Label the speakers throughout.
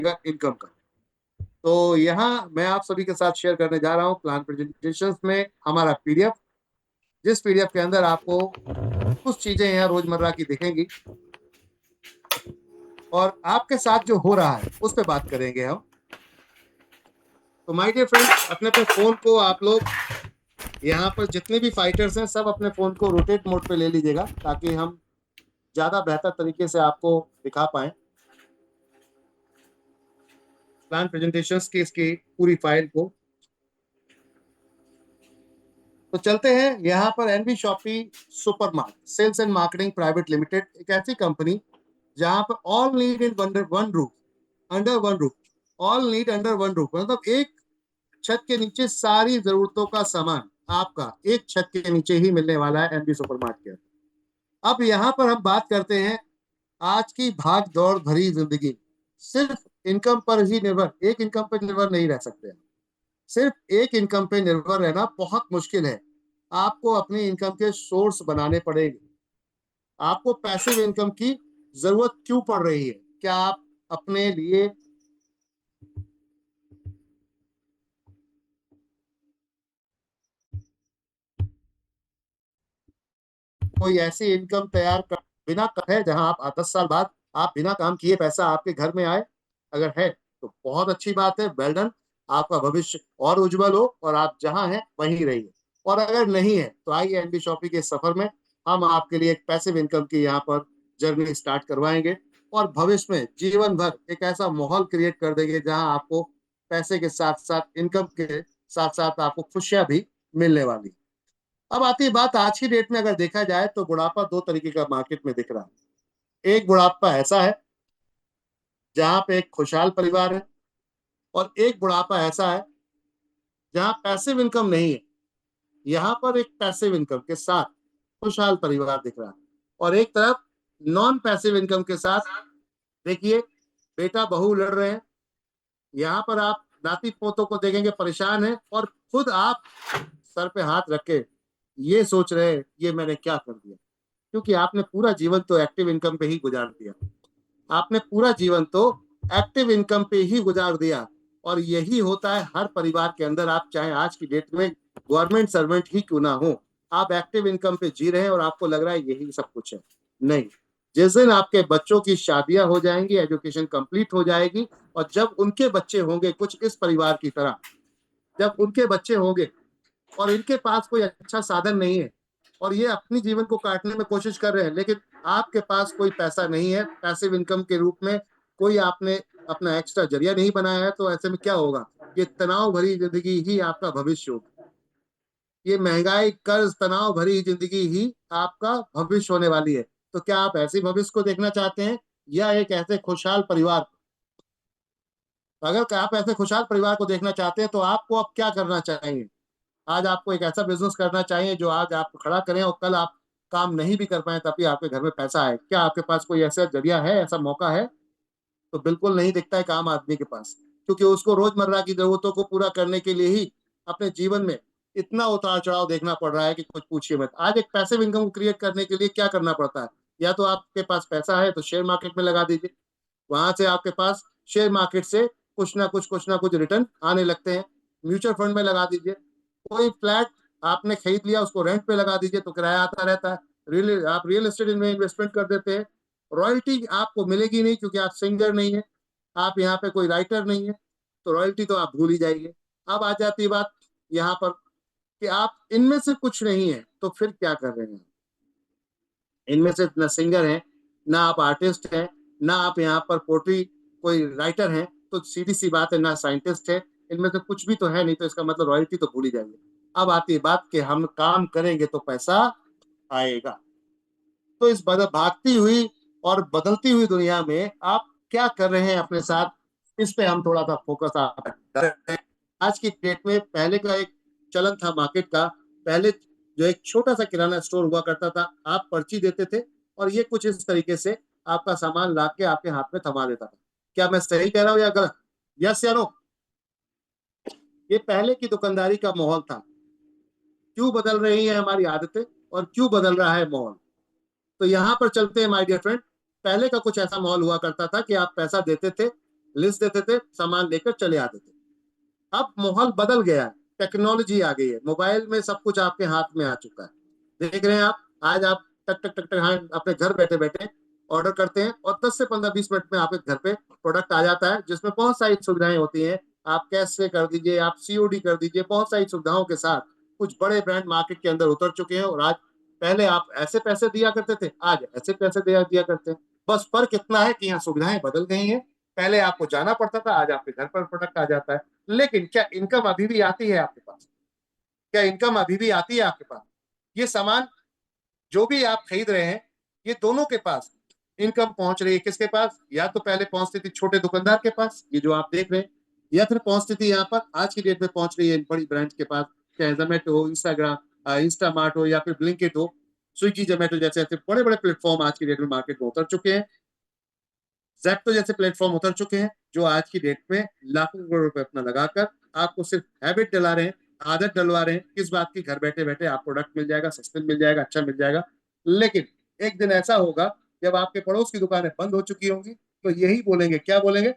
Speaker 1: Income का। तो यहाँ मैं आप सभी के साथ शेयर करने जा रहा हूँ प्लान प्रेजेंटेशंस में हमारा पीडीएफ, जिस पीडीएफ के अंदर आपको कुछ चीजें यहाँ रोजमर्रा की दिखेंगी और आपके साथ जो हो रहा है उस पर बात करेंगे हम। तो माय डियर फ्रेंड्स, अपने अपने फोन को आप लोग, यहाँ पर जितने भी फाइटर्स हैं सब अपने फोन को रोटेट मोड पे ले लीजिएगा ताकि हम ज्यादा बेहतर तरीके से आपको दिखा पाए प्लान प्रेजेंटेशंस की इसकी पूरी फाइल को। तो चलते हैं यहाँ पर NB shoppy supermart sales and marketing private limited, एक ऐसी कंपनी जहां पर all need in one roof, under one roof, all need under one roof, मतलब एक छत के नीचे सारी जरूरतों का सामान आपका एक छत के नीचे ही मिलने वाला है एनबी सुपरमार्ट के अंदर। अब यहाँ पर हम बात करते हैं आज की भाग दौड़ भरी जिंदगी, सिर्फ इनकम पर ही निर्भर, एक इनकम पर निर्भर नहीं रह सकते। सिर्फ एक इनकम पे निर्भर रहना बहुत मुश्किल है। आपको अपनी इनकम के सोर्स बनाने पड़ेंगे। आपको पैसिव इनकम की जरूरत क्यों पड़ रही है? क्या आप अपने लिए कोई ऐसी इनकम तैयार कर बिना है जहां आप 10 साल बाद आप बिना काम किए पैसा आपके घर में आए? अगर है तो बहुत अच्छी बात है, वेल डन। आपका भविष्य और उज्जवल हो और आप जहां हैं वहीं रहिए। और अगर नहीं है तो आइए एनबी शॉपी के सफर में हम आपके लिए एक पैसिव इनकम की यहाँ पर जर्नी स्टार्ट करवाएंगे और भविष्य में जीवन भर एक ऐसा माहौल क्रिएट कर देंगे जहां आपको पैसे के साथ साथ इनकम के साथ साथ आपको खुशियां भी मिलने वाली। अब आती है बात, आज की डेट में अगर देखा जाए तो बुढ़ापा दो तरीके का मार्केट में दिख रहा है। एक बुढ़ापा ऐसा है जहां पे एक खुशहाल परिवार है और एक बुढ़ापा ऐसा है जहां पैसिव इनकम नहीं है। यहाँ पर एक पैसिव इनकम के साथ खुशहाल परिवार दिख रहा है और एक तरफ नॉन पैसिव इनकम के साथ देखिए बेटा बहू लड़ रहे हैं। यहाँ पर आप नाती पोतों को देखेंगे परेशान है और खुद आप सर पे हाथ रख के ये सोच रहे हैं ये मैंने क्या कर दिया, क्योंकि आपने पूरा जीवन तो एक्टिव इनकम पे ही गुजार दिया। आपने पूरा जीवन तो एक्टिव इनकम पे ही गुजार दिया और यही होता है हर परिवार के अंदर। आप चाहे आज की डेट में गवर्नमेंट सर्वेंट ही क्यों ना हो, आप एक्टिव इनकम पे जी रहे हैं और आपको लग रहा है यही सब कुछ है। नहीं, जिस दिन आपके बच्चों की शादियां हो जाएंगी, एजुकेशन कंप्लीट हो जाएगी और जब उनके बच्चे होंगे कुछ इस परिवार की तरह, जब उनके बच्चे होंगे और इनके पास कोई अच्छा साधन नहीं है और ये अपनी जीवन को काटने में कोशिश कर रहे हैं, लेकिन आपके पास कोई पैसा नहीं है पैसिव इनकम के रूप में, कोई आपने अपना एक्स्ट्रा जरिया नहीं बनाया है, तो ऐसे में क्या होगा? ये तनाव भरी जिंदगी ही आपका भविष्य होगा। ये महंगाई, कर्ज, तनाव भरी जिंदगी ही आपका भविष्य होने वाली है। तो क्या आप ऐसे भविष्य को देखना चाहते हैं या एक ऐसे खुशहाल परिवार? अगर आप ऐसे खुशहाल परिवार को देखना चाहते हैं तो आपको अब क्या करना चाहिए? आज आपको एक ऐसा बिजनेस करना चाहिए जो आज आप खड़ा करें और कल आप काम नहीं भी कर पाए तब भी आपके घर में पैसा आए। क्या आपके पास कोई ऐसा जरिया है, ऐसा मौका है? तो बिल्कुल नहीं दिखता है काम आदमी के पास, क्योंकि उसको रोजमर्रा की जरूरतों को पूरा करने के लिए ही अपने जीवन में इतना उतार चढ़ाव देखना पड़ रहा है कि कुछ पूछिए मत। आज एक पैसिव इनकम क्रिएट करने के लिए क्या करना पड़ता है? या तो आपके पास पैसा है तो शेयर मार्केट में लगा दीजिए, वहां से आपके पास शेयर मार्केट से कुछ ना कुछ रिटर्न आने लगते हैं। म्यूचुअल फंड में लगा दीजिए, कोई फ्लैट आपने खरीद लिया उसको रेंट पे लगा दीजिए तो किराया आता रहता है। आप रियल एस्टेट में इन्वेस्टमेंट कर देते हैं, रॉयल्टी आपको मिलेगी नहीं क्योंकि आप सिंगर नहीं है, आप यहाँ पे कोई राइटर नहीं है, तो रॉयल्टी तो आप भूल ही जाइए। अब आ जाती है बात यहाँ पर कि आप इनमें से कुछ नहीं है तो फिर क्या कर रहे हैं? इनमें से न सिंगर हैं, ना आप आर्टिस्ट हैं, ना आप यहाँ पर पोट्री कोई राइटर हैं, तो सीधी सी बात है ना साइंटिस्ट है। इनमें से कुछ भी तो है नहीं, तो इसका मतलब रॉयल्टी तो भूल ही जाइए। अब आती है बात कि हम काम करेंगे तो पैसा आएगा। तो इस भागती हुई और बदलती हुई दुनिया में आप क्या कर रहे हैं अपने साथ, इस पे हम थोड़ा सा फोकस आप कर रहे हैं। आज की डेट में पहले का एक चलन था मार्केट का, पहले जो एक छोटा सा किराना स्टोर हुआ करता था, आप पर्ची देते थे और ये कुछ इस तरीके से आपका सामान ला के आपके हाथ में थमा देता था। क्या मैं सही कह रहा हूँ या गलत? यस या नो? ये पहले की दुकानदारी का माहौल था। क्यों बदल रही है हमारी आदतें और क्यों बदल रहा है माहौल? तो यहाँ पर चलते हैं माय डियर फ्रेंड। पहले का कुछ ऐसा माहौल हुआ करता था कि आप पैसा देते थे लिस्ट देते थे, सामान लेकर चले आते थे। अब माहौल बदल गया है, टेक्नोलॉजी आ गई है, मोबाइल में सब कुछ आपके हाथ में आ चुका है। देख रहे हैं आप, आज आप टक टक टक टक, हाँ, अपने घर बैठे बैठे ऑर्डर करते हैं और 10 से 15-20 मिनट में आपके घर पे प्रोडक्ट आ जाता है, जिसमें बहुत सारी सुविधाएं होती हैं। आप कैश से कर दीजिए, आप सीओडी कर दीजिए, बहुत सारी सुविधाओं के साथ कुछ बड़े ब्रांड मार्केट के अंदर उतर चुके हैं। और आज, पहले आप ऐसे पैसे दिया करते थे, आज ऐसे पैसे दिया दिया करते हैं। बस फर्क इतना है कि यहाँ सुविधाएं बदल गई हैं। पहले आपको जाना पड़ता था, आज आपके घर पर प्रोडक्ट आ जाता है। लेकिन क्या इनकम अभी भी आती है आपके पास? क्या इनकम अभी भी आती है आपके पास? ये सामान जो भी आप खरीद रहे हैं, ये दोनों के पास इनकम पहुंच रही है। किसके पास? या तो पहले पहुंचती थी छोटे दुकानदार के पास, ये जो आप देख रहे हैं, या फिर पहुंचती थी यहाँ पर आज की डेट में पहुंच रही है बड़ी ब्रांड के पास, चाहे जोमेटो हो, इंस्टाग्राम, इंस्टामार्ट हो, या फिर ब्लिंकिट हो, स्विगी जोमेटो जैसे ऐसे बड़े बड़े प्लेटफॉर्म आज की डेट में मार्केट में उतर चुके हैं। जेप्टो जैसे प्लेटफॉर्म उतर चुके हैं, जो आज की डेट में लाखों करोड़ रुपए अपना लगाकर आपको सिर्फ हैबिट दिला रहे हैं, आदत डलवा रहे हैं, किस बात की? घर बैठे बैठे आप प्रोडक्ट मिल जाएगा, सस्ते मिल जाएगा, अच्छा मिल जाएगा। लेकिन एक दिन ऐसा होगा जब आपके पड़ोस की दुकानें बंद हो चुकी होंगी, तो यही बोलेंगे, क्या बोलेंगे?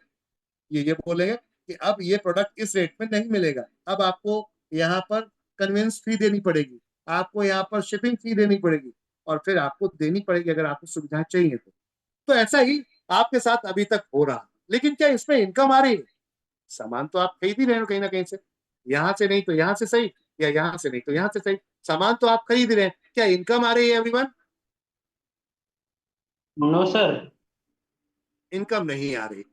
Speaker 1: ये बोलेंगे कि अब ये प्रोडक्ट इस रेट में नहीं मिलेगा, अब आपको यहाँ पर कन्वेंस फी देनी पड़ेगी, आपको यहाँ पर शिपिंग फी देनी पड़ेगी, और फिर आपको देनी पड़ेगी अगर आपको सुविधाएं चाहिए तो ऐसा ही आपके साथ अभी तक हो रहा। लेकिन क्या इसमें इनकम आ रही है? सामान तो आप खरीद ही रहे हो कहीं ना कहीं से, यहां से नहीं तो यहां से सही, या यहां से नहीं तो यहां से सही, सामान तो आप खरीद रहे हैं। क्या इनकम आ रही है एवरीवन?
Speaker 2: No sir.
Speaker 1: इनकम नहीं आ रही।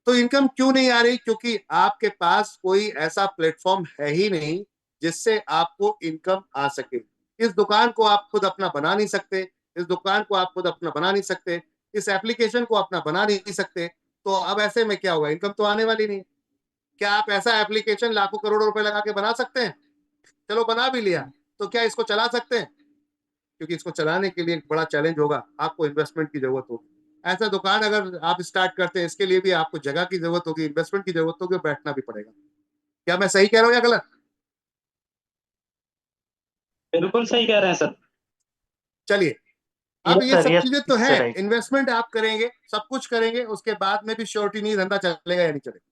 Speaker 1: तो इनकम क्यों नहीं आ रही? क्योंकि आपके पास कोई ऐसा प्लेटफॉर्म है ही नहीं जिससे आपको इनकम आ सके। इस दुकान को आप खुद अपना बना नहीं सकते, इस दुकान को आप खुद अपना बना नहीं सकते, इस एप्लीकेशन को अपना बना नहीं सकते। तो अब ऐसे में क्या होगा? इनकम तो आने वाली नहीं। क्या आप ऐसा एप्लीकेशन लाखों करोड़ों रुपए लगा के बना सकते हैं? चलो बना भी लिया, तो क्या इसको चला सकते हैं? क्योंकि इसको चलाने के लिए एक बड़ा चैलेंज होगा, आपको इन्वेस्टमेंट की जरूरत होगी। ऐसा दुकान अगर आप स्टार्ट करते हैं, इसके लिए भी आपको जगह की जरूरत होगी, इन्वेस्टमेंट की जरूरत होगी, बैठना भी पड़ेगा। क्या मैं सही कह रहा हूँ या गलत?
Speaker 2: बिल्कुल सही कह रहे हैं सर।
Speaker 1: चलिए, अब
Speaker 2: यस
Speaker 1: ये
Speaker 2: सर,
Speaker 1: सब चीजें तो
Speaker 2: यस
Speaker 1: हैं,
Speaker 2: सर, राइट।
Speaker 1: इन्वेस्टमेंट आप करेंगे, सब कुछ करेंगे, उसके बाद में भी श्योरिटी नहीं धंधा चलेगा या नहीं चलेगा।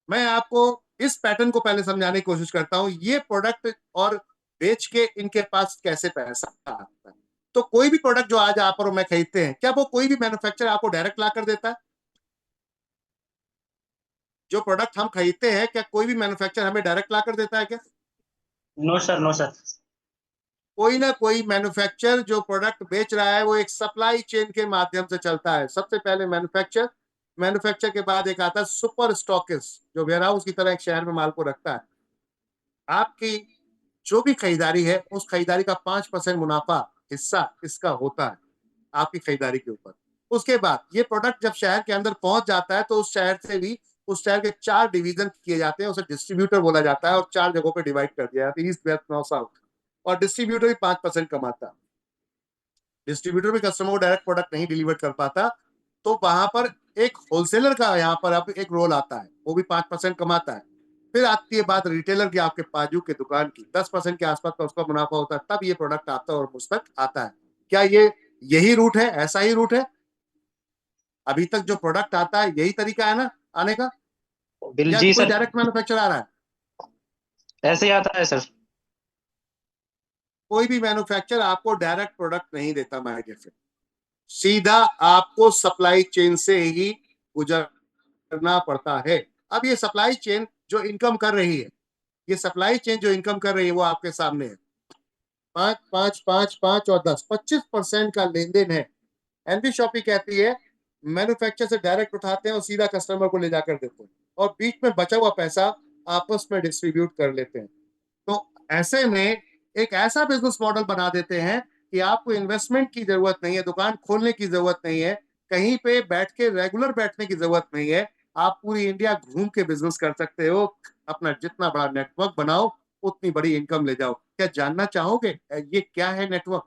Speaker 1: मैं आपको इस पैटर्न को पहले समझाने की कोशिश करता हूं, ये प्रोडक्ट और बेच के इनके पास कैसे पैसा आता है। तो कोई भी प्रोडक्ट जो आज आप और मैं खरीदते हैं, क्या वो कोई भी मैन्युफैक्चरर आपको डायरेक्ट ला कर देता है? जो प्रोडक्ट हम खरीदते हैं, क्या कोई भी मैन्युफैक्चरर हमें डायरेक्ट ला कर देता है क्या?
Speaker 2: No sir, no sir.
Speaker 1: कोई ना कोई मैन्युफैक्चरर जो प्रोडक्ट बेच रहा है, वो एक सप्लाई चेन के माध्यम से चलता है। सबसे पहले मैन्युफैक्चर, मैन्युफैक्चर के बाद एक आता है सुपर स्टॉकिस्ट, जो वेयरहाउस की तरह एक शहर में माल को रखता है। आपकी जो भी खरीदारी है, उस खरीदारी का 5% मुनाफा हिस्सा इसका होता है आपकी खरीदारी के ऊपर। उसके बाद ये प्रोडक्ट जब शहर के अंदर पहुंच जाता है, तो उस शहर से भी, उस शहर के 4 डिवीजन किए जाते हैं, उसे डिस्ट्रीब्यूटर बोला जाता है, और 4 जगहों पे डिवाइड कर दिया जाता है, ईस्ट वेस्ट नॉर्थ साउथ। और डिस्ट्रीब्यूटर भी 5% कमाता है। डिस्ट्रीब्यूटर भी कस्टमर को डायरेक्ट प्रोडक्ट नहीं डिलीवर कर पाता, तो वहां पर एक होलसेलर का यहाँ पर अब एक रोल आता है, वो भी 5% कमाता है। फिर आती है बात रिटेलर की, आपके बाजू के दुकान की, 10% के आसपास का उसका मुनाफा होता है, तब ये प्रोडक्ट आता है और मुझ तक आता है। क्या ये यही रूट है? ऐसा ही रूट है? अभी तक जो प्रोडक्ट आता है यही तरीका है ना आने का?
Speaker 2: बिल
Speaker 1: या
Speaker 2: जी
Speaker 1: कोई
Speaker 2: सर।
Speaker 1: डायरेक्ट मैन्युफैक्चर आ रहा है?
Speaker 2: ऐसे ही आता है सर।
Speaker 1: कोई भी मैन्युफैक्चर आपको डायरेक्ट प्रोडक्ट नहीं देता माय डियर फ्रेंड। सीधा आपको सप्लाई चेन से ही गुजरना पड़ता है। अब ये सप्लाई चेन जो इनकम कर रही है, ये सप्लाई चेन जो इनकम कर रही है, वो आपके सामने है। 5 5 5 5 और 10, 25% का लेन देन है। एनबी शॉपी कहती है मैन्युफैक्चर से डायरेक्ट उठाते हैं और सीधा कस्टमर को ले जाकर देते हैं, और बीच में बचा हुआ पैसा आपस में डिस्ट्रीब्यूट कर लेते हैं। तो ऐसे में एक ऐसा बिजनेस मॉडल बना देते हैं कि आपको इन्वेस्टमेंट की जरूरत नहीं है, दुकान खोलने की जरूरत नहीं है, कहीं पे बैठ के रेगुलर बैठने की जरूरत नहीं है। आप पूरी इंडिया घूम के बिजनेस कर सकते हो। अपना जितना बड़ा नेटवर्क बनाओ, उतनी बड़ी इनकम ले जाओ। क्या जानना चाहोगे ये क्या है नेटवर्क?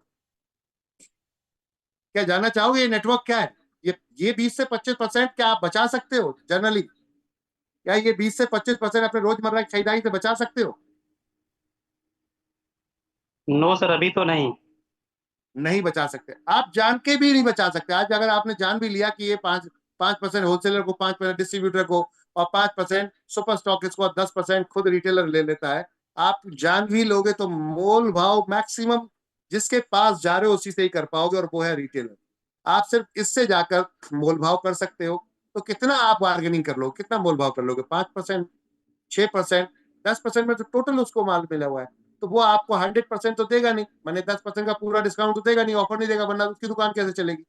Speaker 1: क्या जानना चाहोगे ये नेटवर्क क्या है? ये 20 से 25% क्या आप बचा सकते हो जनरली? क्या ये 20 से 25% अपने रोजमर्रा की खरीदारी से बचा सकते हो?
Speaker 2: नो सर, अभी तो नहीं।
Speaker 1: नहीं बचा सकते। आप जान के भी नहीं बचा सकते। आज अगर आपने जान भी लिया कि ये 5 5% होलसेलर को, 5% डिस्ट्रीब्यूटर को और 5% सुपर स्टॉकिस्ट को, 10% खुद रिटेलर ले लेता है। आप जान भी लोगे तो मोल भाव मैक्सिमम जिसके पास जा रहे हो उसी से ही कर पाओगे, और वो है रिटेलर। आप सिर्फ इससे जाकर मोल भाव कर सकते हो। तो कितना आप बार्गेनिंग कर लो, कितना मोल भाव कर लोगे? 5%, 6%, 10% में तो टोटल उसको माल मिला हुआ है। तो वो आपको 100% तो देगा नहीं, मैंने 10% का पूरा डिस्काउंट तो देगा नहीं, ऑफर नहीं देगा, वरना उसकी दुकान कैसे चलेगी?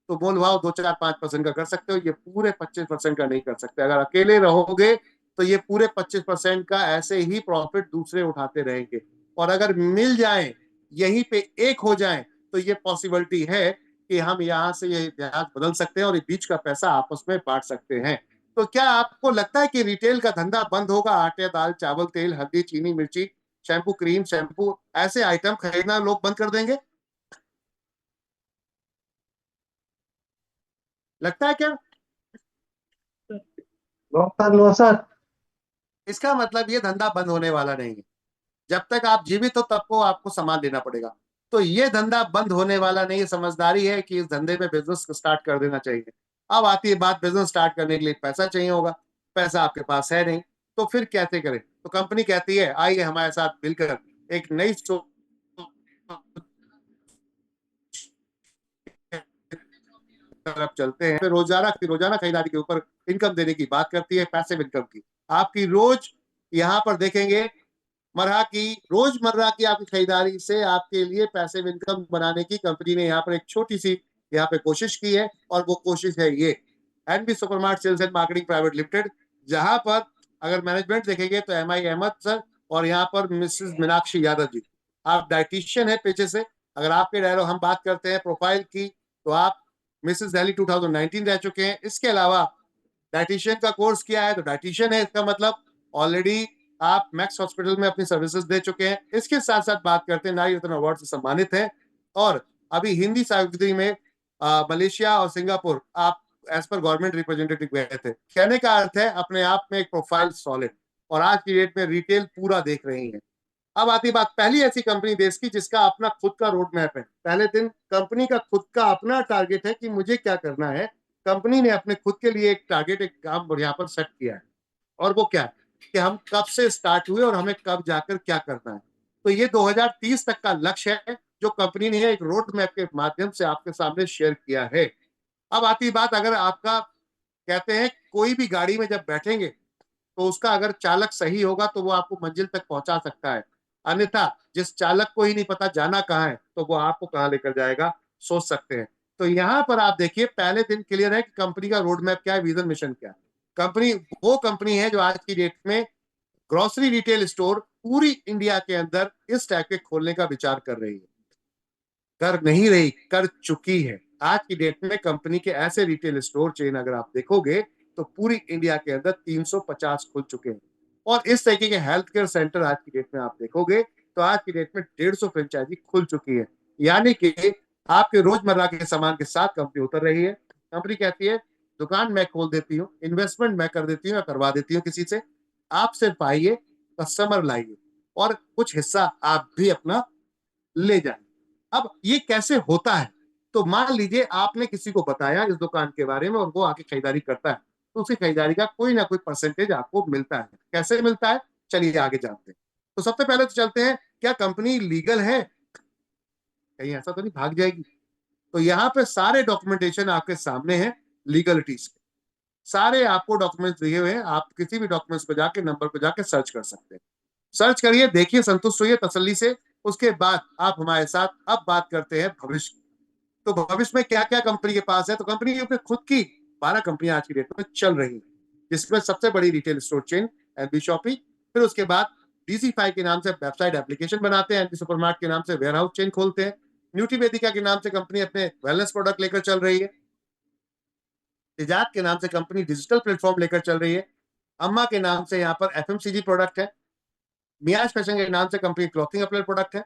Speaker 1: तो मोल भाव 2, 4, 5% का कर सकते हो, ये पूरे 25% का नहीं कर सकते। अगर अकेले रहोगे तो ये पूरे 25% का ऐसे ही प्रॉफिट दूसरे उठाते रहेंगे। और अगर मिल जाए, यहीं पे एक हो जाए, तो ये पॉसिबिलिटी है कि हम यहाँ से ये ब्याज बदल सकते हैं और ये बीच का पैसा आपस में बांट सकते हैं। तो क्या आपको लगता है कि रिटेल का धंधा बंद होगा? आटे, दाल, चावल, तेल, हल्दी, चीनी, मिर्ची, शैम्पू, क्रीम, शैम्पू, ऐसे आइटम खरीदना लोग बंद कर देंगे? लगता है क्या?
Speaker 2: No sir, no sir.
Speaker 1: इसका मतलब ये धंधा बंद होने वाला नहीं है। जब तक आप जीवित हो तब को आपको सामान लेना पड़ेगा। तो ये धंधा बंद होने वाला नहीं है। समझदारी है कि इस धंधे में बिजनेस स्टार्ट कर देना चाहिए। अब आती है बात, बिजनेस स्टार्ट करने के लिए पैसा चाहिए होगा। पैसा आपके पास है नहीं, तो फिर कैसे करें? तो कंपनी कहती है आइए हमारे साथ मिलकर एक नई तरफ चलते हैं। फिर रोजाना खरीदारी के ऊपर इनकम देने की बात करती है, पैसिव इनकम की। आपकी रोज यहाँ पर देखेंगे रोजमर्रा की आपकी खरीदारी से आपके लिए पैसिव इनकम बनाने की कंपनी ने यहाँ पर एक छोटी सी यहाँ पे कोशिश की है, और वो कोशिश है ये NB Supermart sales and marketing private limited, जहां पर अगर मैनेजमेंट देखेंगे तो एम आई अहमद सर और यहाँ पर मिसेस मीनाक्षी यादव जी। आप डाइटिशियन है पेशे से। अगर आपके डायलॉग हम बात करते हैं प्रोफाइल की, तो आप मिसेस दिल्ली 2019 रह चुके हैं। इसके अलावा डाइटिशियन का कोर्स किया है, तो डाइटिशियन है इसका मतलब। ऑलरेडी आप मैक्स हॉस्पिटल में अपनी सर्विसेज दे चुके हैं। इसके साथ साथ बात करते हैं, नारी रत्न अवार्ड से सम्मानित है। और अभी हिंदी साहित्य में मलेशिया और सिंगापुर आप एज पर गवर्नमेंट रिप्रेजेंटेटिव गए थे। कहने का अर्थ है अपने आप में एक प्रोफाइल सॉलिड, और आज की डेट में रिटेल पूरा देख रही है। अब आती बात, पहली ऐसी कंपनी देश की जिसका अपना खुद का रोड मैप है। पहले दिन कंपनी का खुद का अपना टारगेट है कि मुझे क्या करना है। कंपनी ने अपने खुद के लिए एक टारगेट, एक काम यहाँ पर सेट किया है। और वो क्या है कि हम कब से स्टार्ट हुए और हमें कब जाकर क्या करना है। तो ये 2030 तक का लक्ष्य है जो कंपनी ने एक रोड मैप के माध्यम से आपके सामने शेयर किया है। अब आती बात, अगर आपका कहते हैं कोई भी गाड़ी में जब बैठेंगे तो उसका अगर चालक सही होगा तो वो आपको मंजिल तक पहुंचा सकता है। अन्यथा जिस चालक को ही नहीं पता जाना कहाँ है, तो वो आपको कहाँ लेकर जाएगा, सोच सकते हैं। तो यहाँ पर आप देखिए, पहले दिन क्लियर है कि कंपनी का रोड मैप क्या है, विजन मिशन क्या है। कंपनी वो कंपनी है जो आज की डेट में ग्रोसरी रिटेल स्टोर पूरी इंडिया के अंदर इस टाइप के खोलने का विचार कर रही है। कर नहीं रही, कर चुकी है। आज की डेट में कंपनी के ऐसे रिटेल स्टोर चेन अगर आप देखोगे तो पूरी इंडिया के अंदर 350 खुल चुके हैं। और इस तरीके के हेल्थ केयर सेंटर आज की डेट में आप देखोगे तो आज की डेट में 150 फ्रेंचाइजी खुल चुकी है। यानी कि आपके रोजमर्रा के सामान के साथ कंपनी उतर रही है। कंपनी कहती है दुकान मैं खोल देती हूँ, इन्वेस्टमेंट मैं कर देती हूँ या करवा देती हूँ किसी से, आप सिर्फ आइए, कस्टमर लाइए और कुछ हिस्सा आप भी अपना ले जाए। अब ये कैसे होता है? तो मान लीजिए आपने किसी को बताया इस दुकान के बारे में और वो आके खरीदारी करता है, तो उसकी खरीदारी का कोई ना कोई परसेंटेज आपको मिलता है। कैसे मिलता है, चलिए आगे जानते हैं। तो सबसे पहले तो चलते हैं, क्या कंपनी लीगल है? कहीं ऐसा तो नहीं भाग जाएगी? तो यहाँ पे सारे डॉक्यूमेंटेशन आपके सामने है, लीगलिटीज के सारे आपको डॉक्यूमेंट्स दिए हुए हैं। आप किसी भी डॉक्यूमेंट्स पे जाके, नंबर पे जाके सर्च कर सकते हैं। सर्च करिए, देखिए, संतुष्ट होइए तसल्ली से। उसके बाद आप हमारे साथ अब बात करते हैं भविष्य। तो भविष्य में क्या क्या कंपनी के पास है? तो कंपनी के खुद की 12 कंपनियां आज की डेट में चल रही हैं, जिसमें सबसे बड़ी retail store chain NB Shoppe. फिर उसके बाद DC5 के नाम से वेबसाइट एप्लीकेशन बनाते हैं, एनबी सुपरमार्ट के नाम से वेयरहाउस चेन खोलते हैं, न्यूट्री वेदिका के नाम से कंपनी अपने वेलनेस प्रोडक्ट लेकर चल रही है, तेजाब के नाम से कंपनी डिजिटल प्लेटफॉर्म लेकर चल रही है, अम्मा के नाम से यहाँ पर FMCG प्रोडक्ट है, मियाज फैशन के नाम से कंपनी क्लॉथिंग अपलेट प्रोडक्ट है,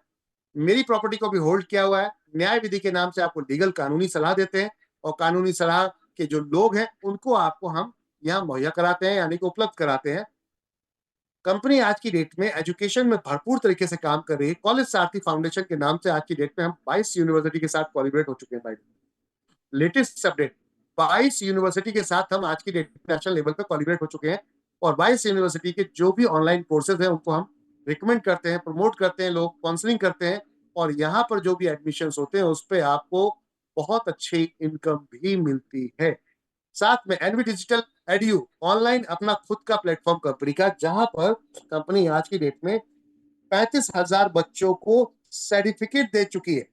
Speaker 1: मेरी प्रॉपर्टी को भी होल्ड किया हुआ है, न्याय विधि के नाम से आपको लीगल कानूनी सलाह देते हैं, और कानूनी सलाह के जो लोग हैं उनको आपको हम यहाँ मुहैया कराते हैं, यानी कि उपलब्ध कराते हैं। कंपनी आज की डेट में एजुकेशन में भरपूर तरीके से काम कर रही है। कॉलेज सारथी फाउंडेशन के नाम से आज की डेट में हम 22 यूनिवर्सिटी के साथ कोलैबोरेट हो चुके हैं। भाई लेटेस्ट अपडेट, 22 यूनिवर्सिटी के साथ हम आज की डेट में नेशनल लेवल पे कोलैबोरेट हो चुके हैं, और 22 यूनिवर्सिटी के जो भी ऑनलाइन कोर्सेज हैं उनको हम रिकमेंड करते हैं, प्रमोट करते हैं, लोग काउंसलिंग करते हैं, और यहाँ पर जो भी एडमिशंस होते हैं उस पर आपको बहुत अच्छी इनकम भी मिलती है। साथ में एनवी डिजिटल एडयू ऑनलाइन अपना खुद का प्लेटफॉर्म कंपनी का, जहां पर कंपनी आज की डेट में 35,000 बच्चों को सर्टिफिकेट दे चुकी है।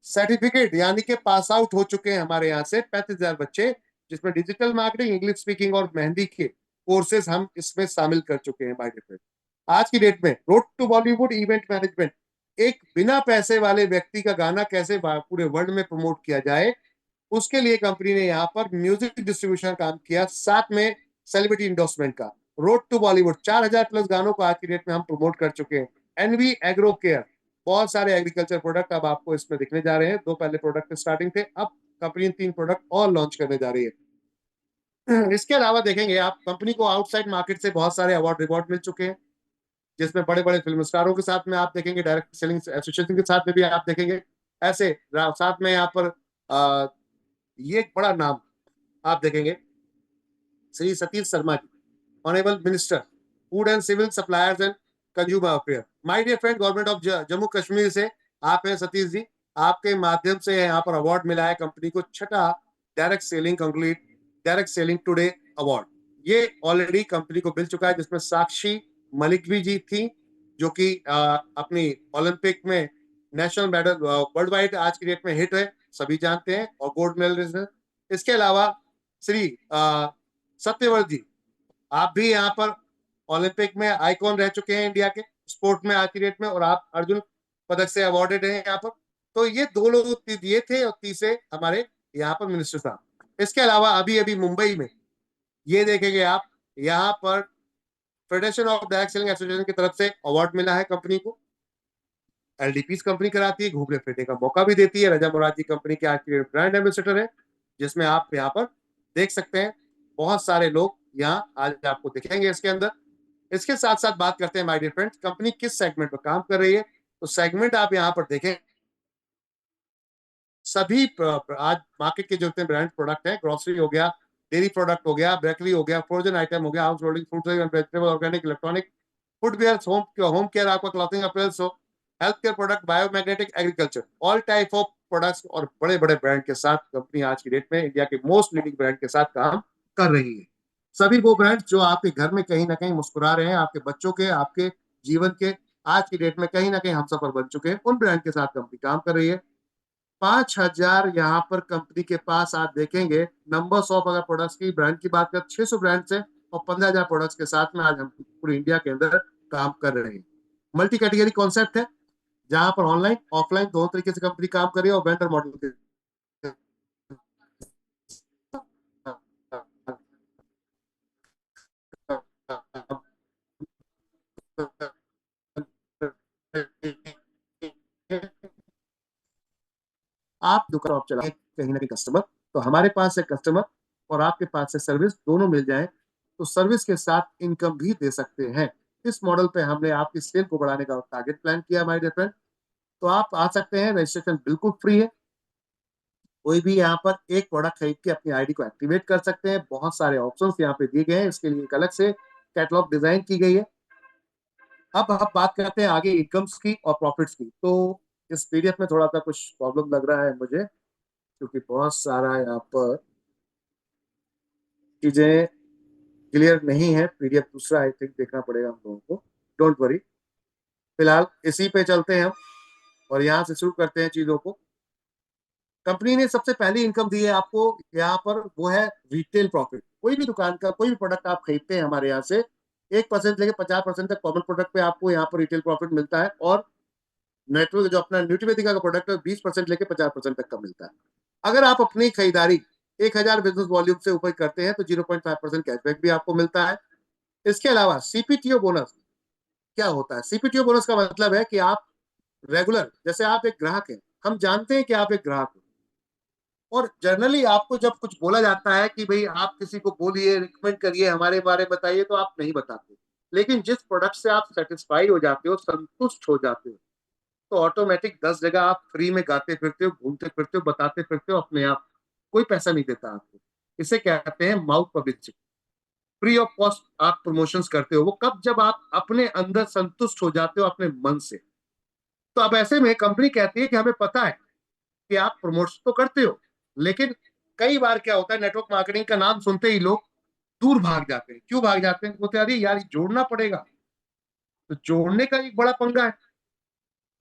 Speaker 1: सर्टिफिकेट यानी कि पास आउट हो चुके हैं हमारे यहाँ से 35,000 बच्चे, जिसमें डिजिटल मार्केटिंग, इंग्लिश स्पीकिंग और मेहंदी के कोर्सेज हम इसमें शामिल कर चुके हैं। बाय डिफॉल्ट आज की डेट में road to Bollywood event management, एक बिना पैसे वाले व्यक्ति का गाना कैसे पूरे वर्ल्ड में प्रमोट किया जाए, उसके लिए कंपनी ने यहाँ पर म्यूजिक डिस्ट्रीब्यूशन काम किया, साथ में सेलिब्रिटी इंडोर्समेंट का। रोड टू बॉलीवुड 4,000 प्लस गानों को आज की डेट में हम प्रमोट कर चुके हैं। एनवी एग्रो केयर, बहुत सारे एग्रीकल्चर प्रोडक्ट अब आपको इसमें दिखने जा रहे हैं। 2 पहले प्रोडक्ट स्टार्टिंग थे, अब कंपनी 3 प्रोडक्ट और लॉन्च करने जा रही है। इसके अलावा देखेंगे आप, कंपनी को आउटसाइड मार्केट से बहुत सारे अवार्ड रिवॉर्ड मिल चुके हैं, जिसमें बड़े बड़े फिल्म स्टारों के साथ में आप देखेंगे, डायरेक्ट सेलिंग एसोसिएशन के साथ में भी आप देखेंगे। ऐसे साथ में यहाँ पर ये एक बड़ा नाम आप देखेंगे, Shri Satish Sharma ji, honourable minister food and civil suppliers and consumer affair. My dear friend, government of Jammu Kashmir से आप हैं सतीश जी, आपके माध्यम से यहाँ पर अवार्ड मिला है कंपनी को, छठा direct selling complete direct selling today award. ये ऑलरेडी कंपनी को मिल चुका है, जिसमें साक्षी मलिक भी जी थी, जो कि अपनी ओलंपिक में नेशनल मेडल वर्ल्ड वाइड आज की डेट में हिट है, सभी जानते हैं, और गोल्ड मेडलिस्ट है। इसके अलावा श्री सत्यवर्त जी, आप भी यहाँ पर ओलंपिक में आइकॉन रह चुके हैं इंडिया के स्पोर्ट में आज की डेट में, और आप अर्जुन पदक से अवार्डेड हैं यहाँ पर। तो ये 2 लोग ये थे, और तीसरे हमारे यहाँ पर मिनिस्टर साहब। इसके अलावा अभी अभी मुंबई में ये देखेंगे आप, यहाँ पर federation of direct selling association की तरफ से अवार्ड मिला है कंपनी को। एलडीपीज कंपनी कराती है, घूमने फिरने का मौका भी देती है। रजा मुराद जी कंपनी के आज के ब्रांड एम्बेसडर है, जिसमें आप यहाँ पर देख सकते हैं बहुत सारे लोग यहाँ आज आपको दिखेंगे इसके अंदर। इसके साथ साथ बात करते हैं माय डियर फ्रेंड्स, कंपनी किस सेगमेंट पर काम कर रही है। तो सेगमेंट आप यहाँ पर देखें, सभी आज मार्केट के जो ब्रांड प्रोडक्ट है, ग्रोसरी हो गया, डेयरी प्रोडक्ट हो गया, बेकरी हो गया, फ्रोजन आइटम हो गया, house holding, fruit and vegetable, organic, electronic, footwear, home care, आपका क्लॉथिंग अपीयरेंस हो, health care product, biomagnetic, agriculture, all type of products और बड़े बड़े ब्रांड के साथ कंपनी आज की डेट में इंडिया के मोस्ट लीडिंग ब्रांड के साथ काम कर रही है। सभी वो ब्रांड जो आपके घर में कहीं ना कहीं मुस्कुरा रहे हैं, आपके बच्चों के, आपके जीवन के आज की डेट में कहीं ना कहीं हम सफर बन चुके हैं, उन ब्रांड के साथ कंपनी काम कर रही है। 5,000 यहाँ पर कंपनी के पास आप देखेंगे नंबर्स ऑफ, अगर प्रोडक्ट्स की ब्रांड की बात करें, 600 ब्रांड्स है, और 15,000 प्रोडक्ट्स के साथ में आज हम पूरी इंडिया के अंदर काम कर रहे हैं। मल्टी कैटेगरी कॉन्सेप्ट है, जहां पर ऑनलाइन ऑफलाइन दोनों तरीके से कंपनी काम कर रही है, और वेंडर मॉडल आप दुकान आप चलाए कहीं ना कहीं कस्टमर, तो हमारे पास से कस्टमर और आपके पास से सर्विस दोनों मिल जाए, तो सर्विस के साथ इनकम भी दे सकते हैं। इस मॉडल पे हमने आपकी सेल को बढ़ाने का टारगेट प्लान किया हमारे डियर फ्रेंड। तो आप आ सकते हैं, रजिस्ट्रेशन बिल्कुल फ्री है। कोई भी यहाँ पर एक प्रोडक्ट खरीद के अपनी आईडी को एक्टिवेट कर सकते हैं। बहुत सारे ऑप्शंस यहाँ पे दिए गए हैं, इसके लिए एक अलग से कैटलॉग डिजाइन की गई है। अब हम बात करते हैं आगे इनकम्स की और प्रॉफिट्स की। तो इस पीडीएफ में थोड़ा सा कुछ प्रॉब्लम लग रहा है मुझे, क्योंकि बहुत सारा यहाँ पर चीजें क्लियर नहीं है। पीडीएफ दूसरा आई थिंक देखना पड़ेगा हम लोगों को, डोंट वरी। फिलहाल इसी पे चलते हैं हम, और यहाँ से शुरू करते हैं चीजों को। कंपनी ने सबसे पहली इनकम दी है आपको यहाँ पर, वो है रिटेल प्रॉफिट। कोई भी दुकान का कोई भी प्रोडक्ट आप खरीदते हैं हमारे यहाँ से, 1% लेके 50% तक कॉमन प्रोडक्ट पे आपको यहाँ पर रिटेल प्रॉफिट मिलता है, और नेटवर्क जो अपना न्यूट्रीवेदिका का प्रोडक्ट है 20% लेके 50% तक का मिलता है। अगर आप अपनी खरीदारी 1,000 बिजनेस वॉल्यूम से ऊपर करते हैं तो 0.5% कैशबैक भी आपको मिलता है। इसके अलावा सीपीटीओ बोनस क्या होता है? सीपीटीओ बोनस का मतलब है कि आप रेगुलर, जैसे आप एक ग्राहक हैं, हम जानते हैं कि आप एक ग्राहक हैं, और जनरली आपको जब कुछ बोला जाता है कि भाई आप किसी को बोलिए, रिकमेंड करिए, हमारे बारे में बताइए, तो आप नहीं बताते। लेकिन जिस प्रोडक्ट से आप सेटिस्फाई हो जाते हो, संतुष्ट हो जाते हो, तो ऑटोमेटिक 10 जगह आप फ्री में गाते फिरते हो, घूमते फिरते हो, बताते फिरते हो अपने आप। कोई पैसा नहीं देता आपको। इसे कहते हैं mouth publicity. Free of cost आप प्रमोशंस करते हो, वो कब, जब आप अपने अंदर संतुष्ट हो जाते हो अपने मन से। तो अब ऐसे में कंपनी कहती है कि हमें पता है कि आप प्रमोशन तो करते हो, लेकिन कई बार क्या होता है, नेटवर्क मार्केटिंग का नाम सुनते ही लोग दूर भाग जाते हैं। क्यों भाग जाते हैं? बोलते अरे यार जोड़ना पड़ेगा। तो जोड़ने का एक बड़ा पंगा है,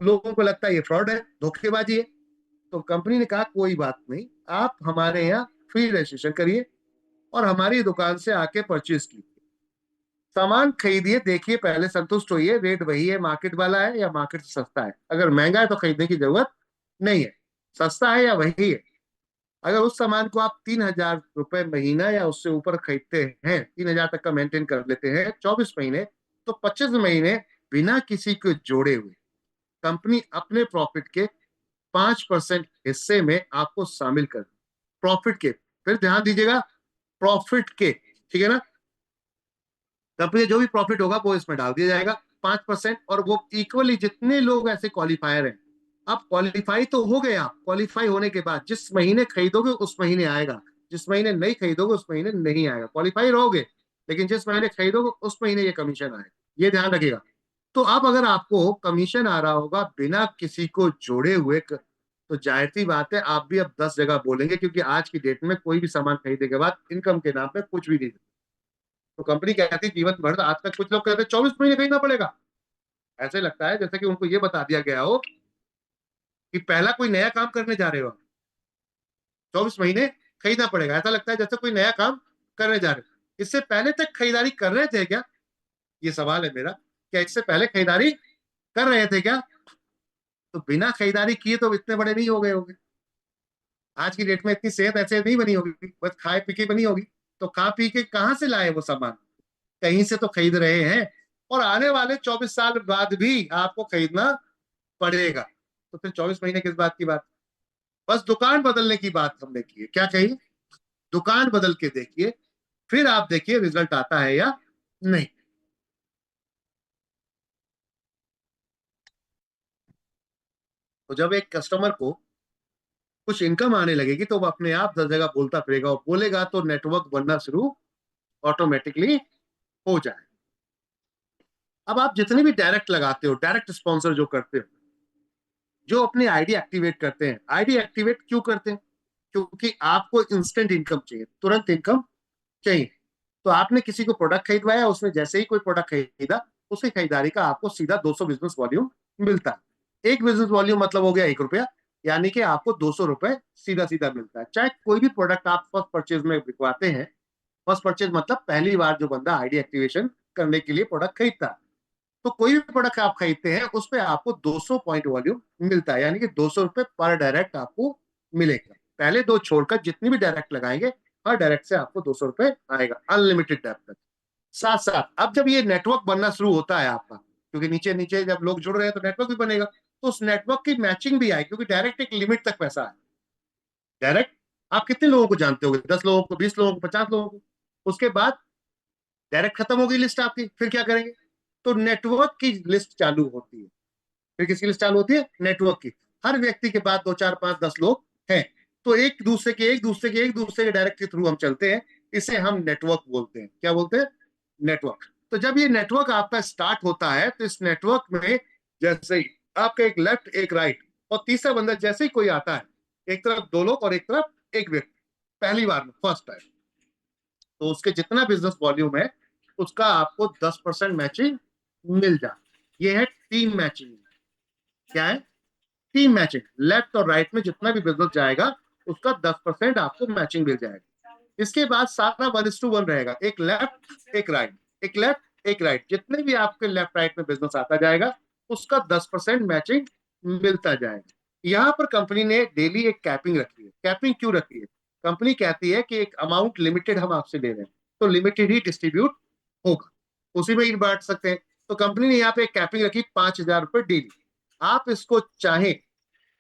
Speaker 1: लोगों को लगता है ये फ्रॉड है, धोखेबाजी है। तो कंपनी ने कहा कोई बात नहीं, आप हमारे यहाँ फ्री रजिस्ट्रेशन करिए और हमारी दुकान से आके परचेज कीजिए, सामान खरीदिए, देखिए, पहले संतुष्ट होइए, रेट वही है मार्केट वाला है या मार्केट से सस्ता है। अगर महंगा है तो खरीदने की जरूरत नहीं है, सस्ता है या वही है। अगर उस सामान को आप 3,000 रुपए महीना या उससे ऊपर खरीदते हैं, 3,000 तक का मेंटेन कर लेते हैं 24 महीने, तो 25 महीने बिना किसी को जोड़े हुए कंपनी अपने प्रॉफिट के 5% हिस्से में आपको शामिल कर, प्रॉफिट के, फिर ध्यान दीजिएगा, प्रॉफिट के, ठीक है ना। कंपनी जो भी प्रॉफिट होगा वो इसमें डाल दिया जाएगा 5%, और वो इक्वली जितने लोग ऐसे क्वालिफायर हैं। अब क्वालिफाई तो हो गए, आप क्वालिफाई होने के बाद जिस महीने खरीदोगे उस महीने आएगा, जिस महीने नहीं खरीदोगे उस महीने नहीं आएगा। क्वालिफाई रहोगे, लेकिन जिस महीने खरीदोगे उस महीने ये कमीशन आएगा, ये ध्यान रखिएगा। तो अब अगर आपको कमीशन आ रहा होगा बिना किसी को जोड़े हुए, तो जाहिर सी बात है आप भी अब 10 जगह बोलेंगे, क्योंकि आज की डेट में कोई भी सामान खरीदने के बाद इनकम के नाम पे कुछ भी नहीं। तो कंपनी कहती है जीवन भर, आज तक कुछ लोग कहते हैं 24 महीने खरीदना पड़ेगा। ऐसे लगता है जैसे कि उनको ये बता दिया गया हो कि पहला कोई नया काम करने जा रहे हो, 24 महीने खरीदना पड़ेगा। ऐसा लगता है जैसे कोई नया काम करने जा रहे हो। इससे पहले तक खरीदारी कर रहे थे क्या? ये सवाल है मेरा, क्या इससे पहले खरीदारी कर रहे थे क्या? तो बिना खरीदारी किए तो इतने बड़े नहीं हो गए होंगे। आज की डेट में इतनी सेहत ऐसे नहीं बनी होगी, बस खाए पी के बनी होगी। तो खा पी के कहां से लाए वो सामान? कहीं से तो खरीद रहे हैं, और आने वाले 24 साल बाद भी आपको खरीदना पड़ेगा। तो फिर 24 महीने किस बात की बात? बस दुकान बदलने की बात हमने की है। क्या कही? दुकान बदल के देखिए, फिर आप देखिए रिजल्ट आता है या नहीं। तो जब एक कस्टमर को कुछ इनकम आने लगेगी तो वो अपने आप 10 जगह बोलता फिरेगा, और बोलेगा तो नेटवर्क बनना शुरू ऑटोमेटिकली हो जाए। अब आप जितने भी डायरेक्ट लगाते हो, डायरेक्ट स्पॉन्सर जो करते हो, जो अपने आईडी एक्टिवेट करते हैं, आईडी एक्टिवेट क्यों करते हैं? क्योंकि आपको इंस्टेंट इनकम चाहिए, तुरंत इनकम चाहिए। तो आपने किसी को प्रोडक्ट खरीदवाया, उसने जैसे ही कोई प्रोडक्ट खरीदा, उसकी खरीदारी का आपको सीधा 200 बिजनेस वॉल्यूम मिलता है। एक बिजनेस वॉल्यूम मतलब हो गया 1 रुपया, यानी कि आपको 200 रुपए सीधा सीधा मिलता है। चाहे कोई भी प्रोडक्ट आप फर्स्ट परचेज में बिकवाते हैं, फर्स्ट परचेज मतलब पहली बार जो बंदा आईडी एक्टिवेशन करने के लिए प्रोडक्ट खरीदता है, तो कोई भी प्रोडक्ट आप खरीदते हैं उस पर आपको 200 पॉइंट वॉल्यूम मिलता है, यानी कि 200 रुपए पर डायरेक्ट आपको मिलेगा। पहले दो छोड़कर जितनी भी डायरेक्ट लगाएंगे, हर डायरेक्ट से आपको 200 रुपए आएगा, अनलिमिटेड डेप्थ तक। साथ साथ अब जब ये नेटवर्क बनना शुरू होता है आपका, क्योंकि नीचे नीचे जब लोग जुड़ रहे हैं तो नेटवर्क भी बनेगा, तो उस नेटवर्क की मैचिंग भी आए, क्योंकि डायरेक्ट एक लिमिट तक पैसा है। डायरेक्ट आप कितने लोगों को जानते होगे? 10 लोगों को, 20 लोगों को, 50 लोगों को। उसके बाद डायरेक्ट खत्म हो गई लिस्ट आपकी, फिर क्या करेंगे? तो नेटवर्क की लिस्ट चालू होती है। फिर किसकी लिस्ट चालू होती है? नेटवर्क की। हर व्यक्ति के पास 2 4 5 10 लोग हैं, तो एक दूसरे के डायरेक्ट के थ्रू हम चलते हैं। इसे हम नेटवर्क बोलते हैं। क्या बोलते हैं? नेटवर्क। तो जब ये नेटवर्क आपका स्टार्ट होता है, तो इस नेटवर्क में जैसे ही आपका एक लेफ्ट एक राइट और तीसरा बंदा जैसे ही कोई आता है, एक तरफ 2 लोग और एक तरफ एक व्यक्ति, पहली बार में, फर्स्ट टाइम, तो उसके जितना बिजनेस वॉल्यूम है उसका आपको 10% मैचिंग मिल जाए। ये है टीम मैचिंग। क्या है? Team matching. लेफ्ट और राइट में जितना भी बिजनेस जाएगा उसका 10% आपको मैचिंग मिल जाएगा। इसके बाद सारा 1:1 रहेगा, एक लेफ्ट एक राइट, एक लेफ्ट एक राइट। जितने भी आपके लेफ्ट राइट में बिजनेस आता जाएगा उसका 10% मैचिंग मिलता जाएगा। यहाँ पर कंपनी ने डेली एक कैपिंग रखी है। कैपिंग क्यों रखी है? कंपनी कहती है कि एक अमाउंट लिमिटेड हम आपसे ले रहे हैं, तो लिमिटेड ही डिस्ट्रीब्यूट होगा, उसी में ही बांट सकते हैं। तो कंपनी ने यहाँ पे एक कैपिंग रखी 5,000 रुपए डेली। आप इसको चाहें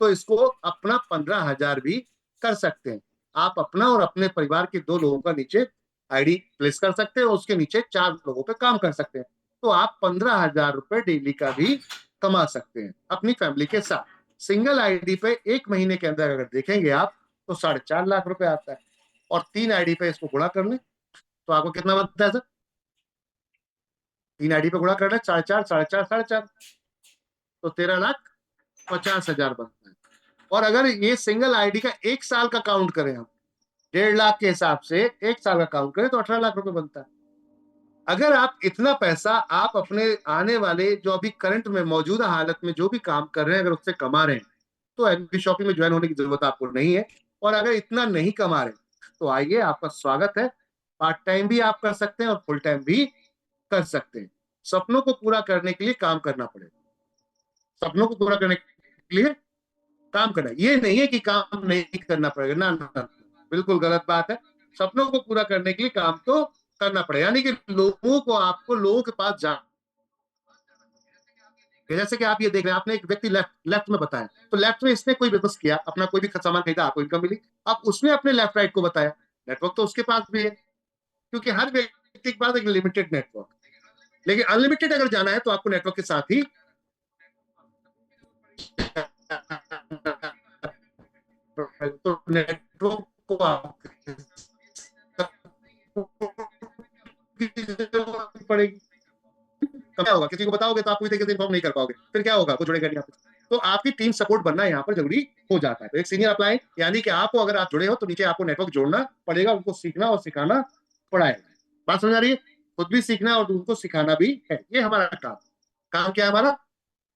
Speaker 1: तो इसको अपना 15,000 भी कर सकते हैं। आप अपना और अपने परिवार के 2 लोगों का नीचे आईडी प्लेस कर सकते हैं और उसके नीचे 4 लोगों पे काम कर सकते हैं। तो आप 15,000 रुपए डेली का भी कमा सकते हैं अपनी फैमिली के साथ। सिंगल आईडी पे 1 महीने के अंदर अगर देखेंगे आप, तो 4.5 लाख रुपए आता है, और 3 आईडी पे इसको गुणा कर लें तो आपको कितना बनता है सर? 3 आईडी पे गुणा कर लें, 4.5 4.5 4.5, तो 13,50,000 बनता है। और अगर ये सिंगल आईडी का 1 साल का काउंट करें हम, 1.5 लाख के हिसाब से 1 साल का काउंट करें तो 18 लाख रुपए बनता है। अगर आप इतना पैसा आप अपने आने वाले जो अभी करंट में मौजूदा हालत में जो भी काम कर रहे हैं अगर उससे कमा रहे हैं, तो एमबी शॉपिंग में ज्वाइन होने की जरूरत आपको नहीं है। और अगर इतना नहीं कमा रहे तो आइए, आपका स्वागत है। पार्ट टाइम भी आप कर सकते हैं और फुल टाइम भी कर सकते हैं। सपनों को पूरा करने के लिए काम करना पड़ेगा। सपनों को पूरा करने के लिए काम करना, ये नहीं है कि काम नहीं करना पड़ेगा, ना ना, बिल्कुल गलत बात है। सपनों को पूरा करने के लिए काम तो करना पड़ेगा, यानी कि लोगों को, आपको लोगों के पास जा, जैसे कि आप ये देख रहे हैं, आपने एक व्यक्ति लेफ्ट लेफ्ट में बताया, तो लेफ्ट में इसने कोई बिजनेस किया, अपना कोई भी सामान खरीदा, आपको इनकम मिली। अब उसने अपने लेफ्ट राइट को बताया, नेटवर्क तो उसके पास भी है, क्योंकि हर व्यक्ति के पास एक लिमिटेड नेटवर्क, लेकिन अनलिमिटेड अगर जाना है तो आपको नेटवर्क के साथ ही तो नेटवर्क को पड़ेगी। क्या होगा, किसी को बताओगे तो आप पूरी तरीके से इन्फॉर्म नहीं कर पाओगे, फिर क्या होगा, वो जुड़ेगा नहीं यहाँ पे। तो आपकी टीम सपोर्ट बनना यहाँ पर जरूरी हो जाता है। तो एक सीनियर अपलाइन, यानी कि आपको, अगर आप जुड़े हो तो नीचे आपको नेटवर्क जोड़ना पड़ेगा, उनको सीखना और सिखाना पड़ेगा। बात समझ आ रही है? खुद भी सीखना और उनको सिखाना भी है, ये हमारा काम। काम क्या है हमारा?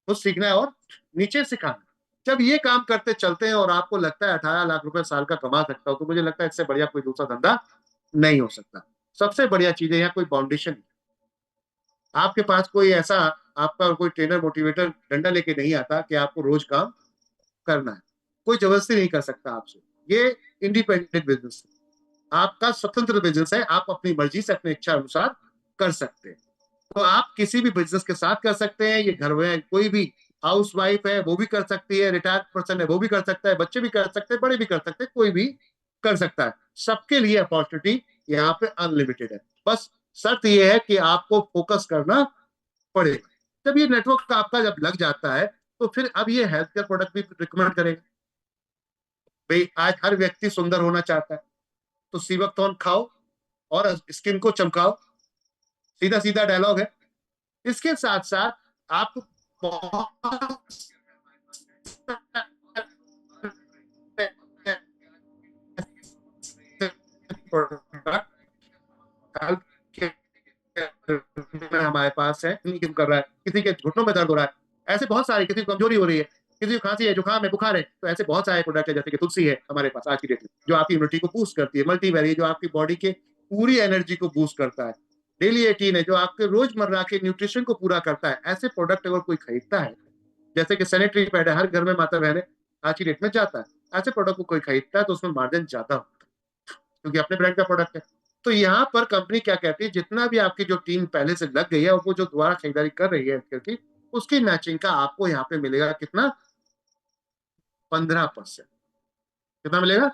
Speaker 1: खुद सीखना है और नीचे सिखाना। जब ये काम करते चलते हैं और आपको लगता है 18 लाख रुपए साल का कमा सकता हूं, तो मुझे लगता है इससे बढ़िया कोई दूसरा धंधा नहीं हो सकता। सबसे बढ़िया चीज है यहाँ कोई बाउंडेशन, आपके पास कोई ऐसा, आपका कोई ट्रेनर मोटिवेटर डंडा लेके नहीं आता कि आपको रोज काम करना है। कोई जबरदस्ती नहीं कर सकता आपसे। ये इंडिपेंडेंट बिजनेस है, आपका स्वतंत्र बिजनेस है, आप अपनी मर्जी से अपनी इच्छा अनुसार कर सकते हैं। तो आप किसी भी बिजनेस के साथ कर सकते हैं। ये घर में कोई भी हाउस वाइफ है वो भी कर सकती है, रिटायर्ड पर्सन है वो भी कर सकता है, बच्चे भी कर सकते हैं, बड़े भी कर सकते हैं, कोई भी कर सकता है। सबके लिए अपॉर्चुनिटी यहाँ पे अनलिमिटेड है। बस शर्त ये है कि आपको फोकस करना पड़ेगा। जब ये नेटवर्क आपका जब लग जाता है तो फिर अब ये हेल्थ केयर प्रोडक्ट भी रिकमेंड करेगा। भाई आज हर व्यक्ति सुंदर होना चाहता है, तो सीवकथॉन खाओ और स्किन को चमकाओ, सीधा सीधा डायलॉग है। इसके साथ साथ आप बहुत हमारे पास है, कर रहा है, किसी के घुटनों में दर्द हो रहा है, ऐसे बहुत सारे, किसी को कमजोरी हो रही है, किसी को खांसी है, जुकाम है, बुखार है, तो ऐसे बहुत सारे प्रोडक्ट है, जैसे कि तुलसी है हमारे पास आज की डेट में, जो आपकी इम्यूनिटी को बूस्ट करती है। मल्टीवेरी जो आपकी बॉडी के पूरी एनर्जी को बूस्ट करता है। डेली 18 है जो आपके रोजमर्रा के न्यूट्रिशन को पूरा करता है। ऐसे प्रोडक्ट अगर कोई खरीदता है, जैसे कि सैनिटरी पैड है, हर घर में माता बहने आज की डेट में जाता है, ऐसे प्रोडक्ट को कोई खरीदता है तो उसमें मार्जिन ज्यादा होता है, क्योंकि अपने ब्रांड का प्रोडक्ट है। तो यहाँ पर कंपनी क्या कहती है, जितना भी आपकी जो टीम पहले से लग गई है और वो जो दोबारा खरीदारी कर रही है करके, उसकी मैचिंग का आपको यहाँ पे मिलेगा कितना? 15%। कितना मिलेगा?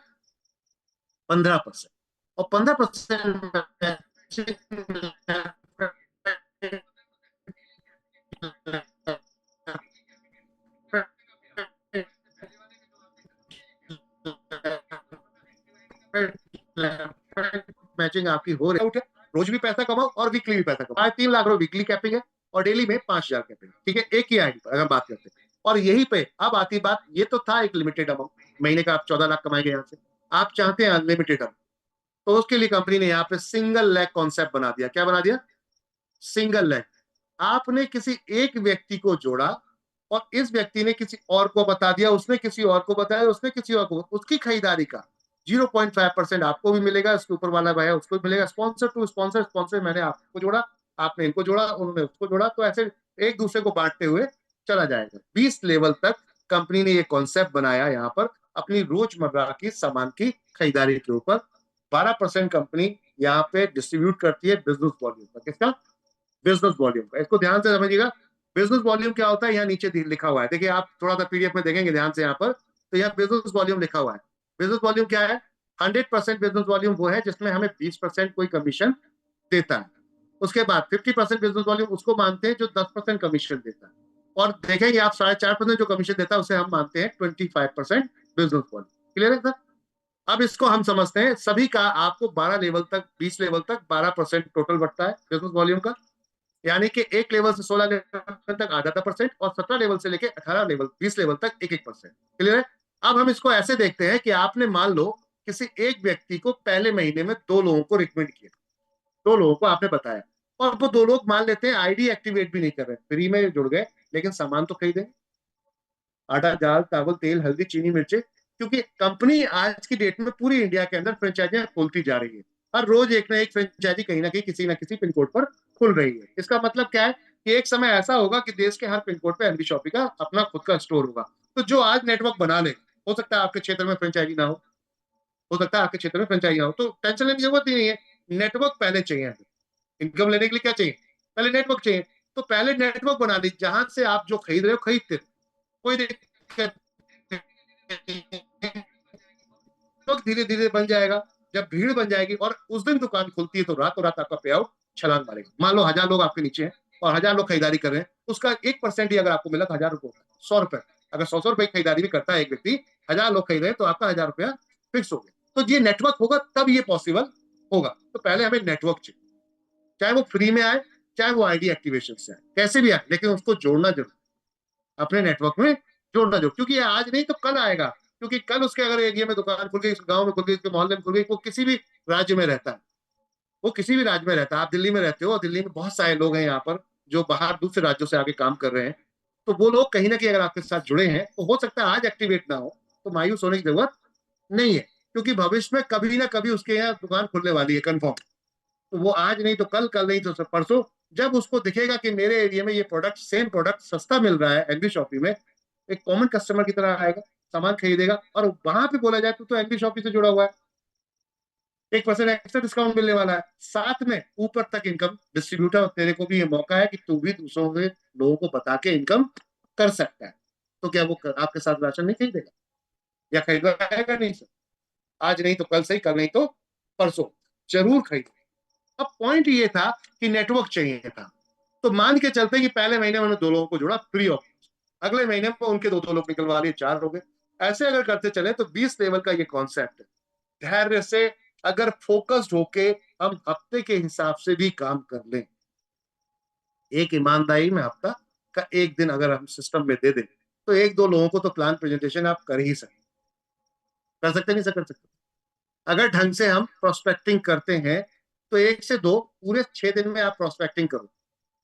Speaker 1: 15%। और 15% मैचिंग आपकी हो रही है। रोज भी पैसा कमाओ और वीकली भी पैसा कमाओ। आज 3 लाख रुपए वीकली कैपिंग है और डेली में 5,000 कैपिंग, ठीक है, एक ही आईडी पर अगर बात करते हैं। और यही पे अब आती बात, ये तो था एक लिमिटेड अमाउंट, महीने का आप 14 लाख कमाएंगे यहाँ से। आप चाहते हैं अनलिमिटेड अमाउंट, तो उसके लिए कंपनी ने यहाँ पे सिंगल लेग कॉन्सेप्ट बना दिया। क्या बना दिया? Single leg. आपने किसी एक व्यक्ति को जोड़ा और इस व्यक्ति ने किसी और को बता दिया, उसने किसी और को बताया, उसने किसी और को, उसकी खरीदारी का 0.5% आपको भी मिलेगा, इसके ऊपर वाला भाई उसको भी मिलेगा। स्पॉन्सर टू स्पॉन्सर, स्पॉन्सर मैंने आपको जोड़ा, आपने इनको जोड़ा, उन्होंने उसको जोड़ा, तो ऐसे एक दूसरे को बांटते हुए चला जाएगा। 20 लेवल तक कंपनी ने ये कॉन्सेप्ट बनाया यहाँ पर अपनी रोजमर्रा की सामान की खरीदारी के ऊपर। 12% कंपनी यहाँ पे डिस्ट्रीब्यूट करती है बिजनेस वॉल्यूम का। किसका? बिजनेस वॉल्यूम का। इसको ध्यान से समझिएगा। बिजनेस वॉल्यूम क्या होता है, यहाँ नीचे लिखा हुआ है, देखिए आप थोड़ा सा पीडीएफ में देखेंगे ध्यान से यहाँ पर, तो यहाँ बिजनेस वॉल्यूम लिखा हुआ है। बिजनेस वॉल्यूम क्या है? 100% बिजनेस वॉल्यूम वो है जिसमें हमें 20% कोई कमीशन देता है। उसके बाद 50% बिजनेस वॉल्यूम उसको मानते हैं जो 10% कमीशन देता है। और देखेंगे आप 4.5% जो कमीशन देता है उसे हम मानते हैं 25% बिजनेस वॉल्यूम। क्लियर है सर? अब इसको हम समझते हैं सभी का आपको 12 लेवल तक 20 लेवल तक 12% टोटल बढ़ता है बिजनेस वॉल्यूम का, यानी कि एक लेवल से 16 लेवल तक आधा परसेंट और 17 लेवल से लेके 18 लेवल 20 लेवल तक 1-1%। क्लियर है? अब हम इसको ऐसे देखते हैं कि आपने मान लो किसी एक व्यक्ति को पहले महीने में 2 लोगों को रिकमेंड किया, 2 लोगों को आपने बताया, और वो 2 लोग मान लेते हैं आईडी एक्टिवेट भी नहीं कर रहे, फ्री में जुड़ गए, लेकिन सामान तो खरीदें, आटा दाल चावल तेल हल्दी चीनी मिर्चे, क्योंकि कंपनी आज की डेट में पूरी इंडिया के अंदर फ्रेंचाइजियां खोलती जा रही है। हर रोज एक ना एक फ्रेंचाइजी कहीं ना कहीं किसी ना किसी पिन कोड पर खुल रही है। इसका मतलब क्या है कि एक समय ऐसा होगा कि देश के हर पिन कोड पर एमडी शॉपी का अपना खुद का स्टोर होगा। तो जो आज नेटवर्क बना ले, हो सकता है आपके क्षेत्र में फ्रेंचाइजी ना हो सकता है आपके क्षेत्र में फ्रेंचाइजी ना हो, तो टेंशन लेने की जरूरत ही नहीं है। नेटवर्क पहले चाहिए। इनकम लेने के लिए क्या चाहिए? पहले नेटवर्क चाहिए। तो पहले नेटवर्क बना ली जहां से आप जो खरीद रहे हो खरीदते, कोई दिक्कत तो धीरे धीरे बन जाएगा। जब भीड़ बन जाएगी और उस दिन दुकान खुलती है तो रातों रात आपका पे आउट छलांग मारेगा। मान लो 1000 लोग आपके नीचे हैं और 1000 लोग खरीदारी कर रहे हैं, उसका 1% ही अगर आपको मिला तो 1000 रुपये होता है, 100 रुपए। अगर 100 रुपए की खरीदारी भी करता है एक व्यक्ति, 1000 लोग खरीद रहे हैं तो आपका 1000 रुपया फिक्स हो गया। तो ये नेटवर्क होगा तब ये पॉसिबल होगा। तो पहले हमें नेटवर्क चाहिए, चाहे वो फ्री में आए चाहे वो आईडी एक्टिवेशन से आए, कैसे भी आए, लेकिन उसको जोड़ना जरूर, अपने नेटवर्क में जोड़ना जरूर, क्योंकि ये आज नहीं तो कल आएगा। क्योंकि कल उसके अगर एरिया में दुकान खुल गई, गांव में खुल गई, उसके मोहल्ले में खुल गई, वो किसी भी राज्य में रहता है, वो किसी भी राज्य में रहता है, आप दिल्ली में रहते हो और दिल्ली में बहुत सारे लोग हैं यहाँ पर जो बाहर दूसरे राज्यों से आके काम कर रहे हैं, तो वो लोग कहीं ना कहीं अगर आपके साथ जुड़े हैं तो हो सकता है आज एक्टिवेट ना हो, तो मायूस होने की जरूरत नहीं है, क्योंकि भविष्य में कभी ना कभी उसके यहाँ दुकान खुलने वाली है कन्फर्म। तो वो आज नहीं तो कल, कल नहीं तो परसों, जब उसको दिखेगा कि मेरे एरिया में ये प्रोडक्ट सेम प्रोडक्ट सस्ता मिल रहा है एलबी शॉपी में, एक कॉमन कस्टमर की तरह आएगा, सामान खरीदेगा, और वहां पे बोला जाए तो एलबी शॉपी से जुड़ा हुआ है, 1% एक्स्ट्रा डिस्काउंट मिलने वाला है, साथ में ऊपर तक इनकम डिस्ट्रीब्यूटर तेरे को भी ये मौका है कि तू भी दूसरों के लोगों को बता के इनकम कर सकता है। तो क्या वो आपके साथ राशन नहीं खरीदेगा या खरीदवाएगा? नहीं सर, आज नहीं तो कल, सही कल नहीं तो परसों जरूर खरीद। अब पॉइंट ये था कि नेटवर्क चाहिए था, तो मान के चलते कि पहले महीने में उन्होंने 2 लोगों को जोड़ा फ्री ऑफ, अगले महीने में उनके दो दो लोग निकलवा लिए, 4 हो गए। ऐसे अगर करते चले तो 20 लेवल का ये कॉन्सेप्ट है। धैर्य से अगर फोकस्ड होके हम हफ्ते के हिसाब से भी काम कर लें, एक ईमानदारी में हफ्ता का एक दिन अगर हम सिस्टम में दे दें, तो एक दो लोगों को तो प्लान प्रेजेंटेशन आप कर ही सकते, कर सकते नहीं सर, कर सकते। अगर ढंग से हम प्रोस्पेक्टिंग करते हैं तो 1 से 2 पूरे 6 दिन में आप प्रोस्पेक्टिंग करो,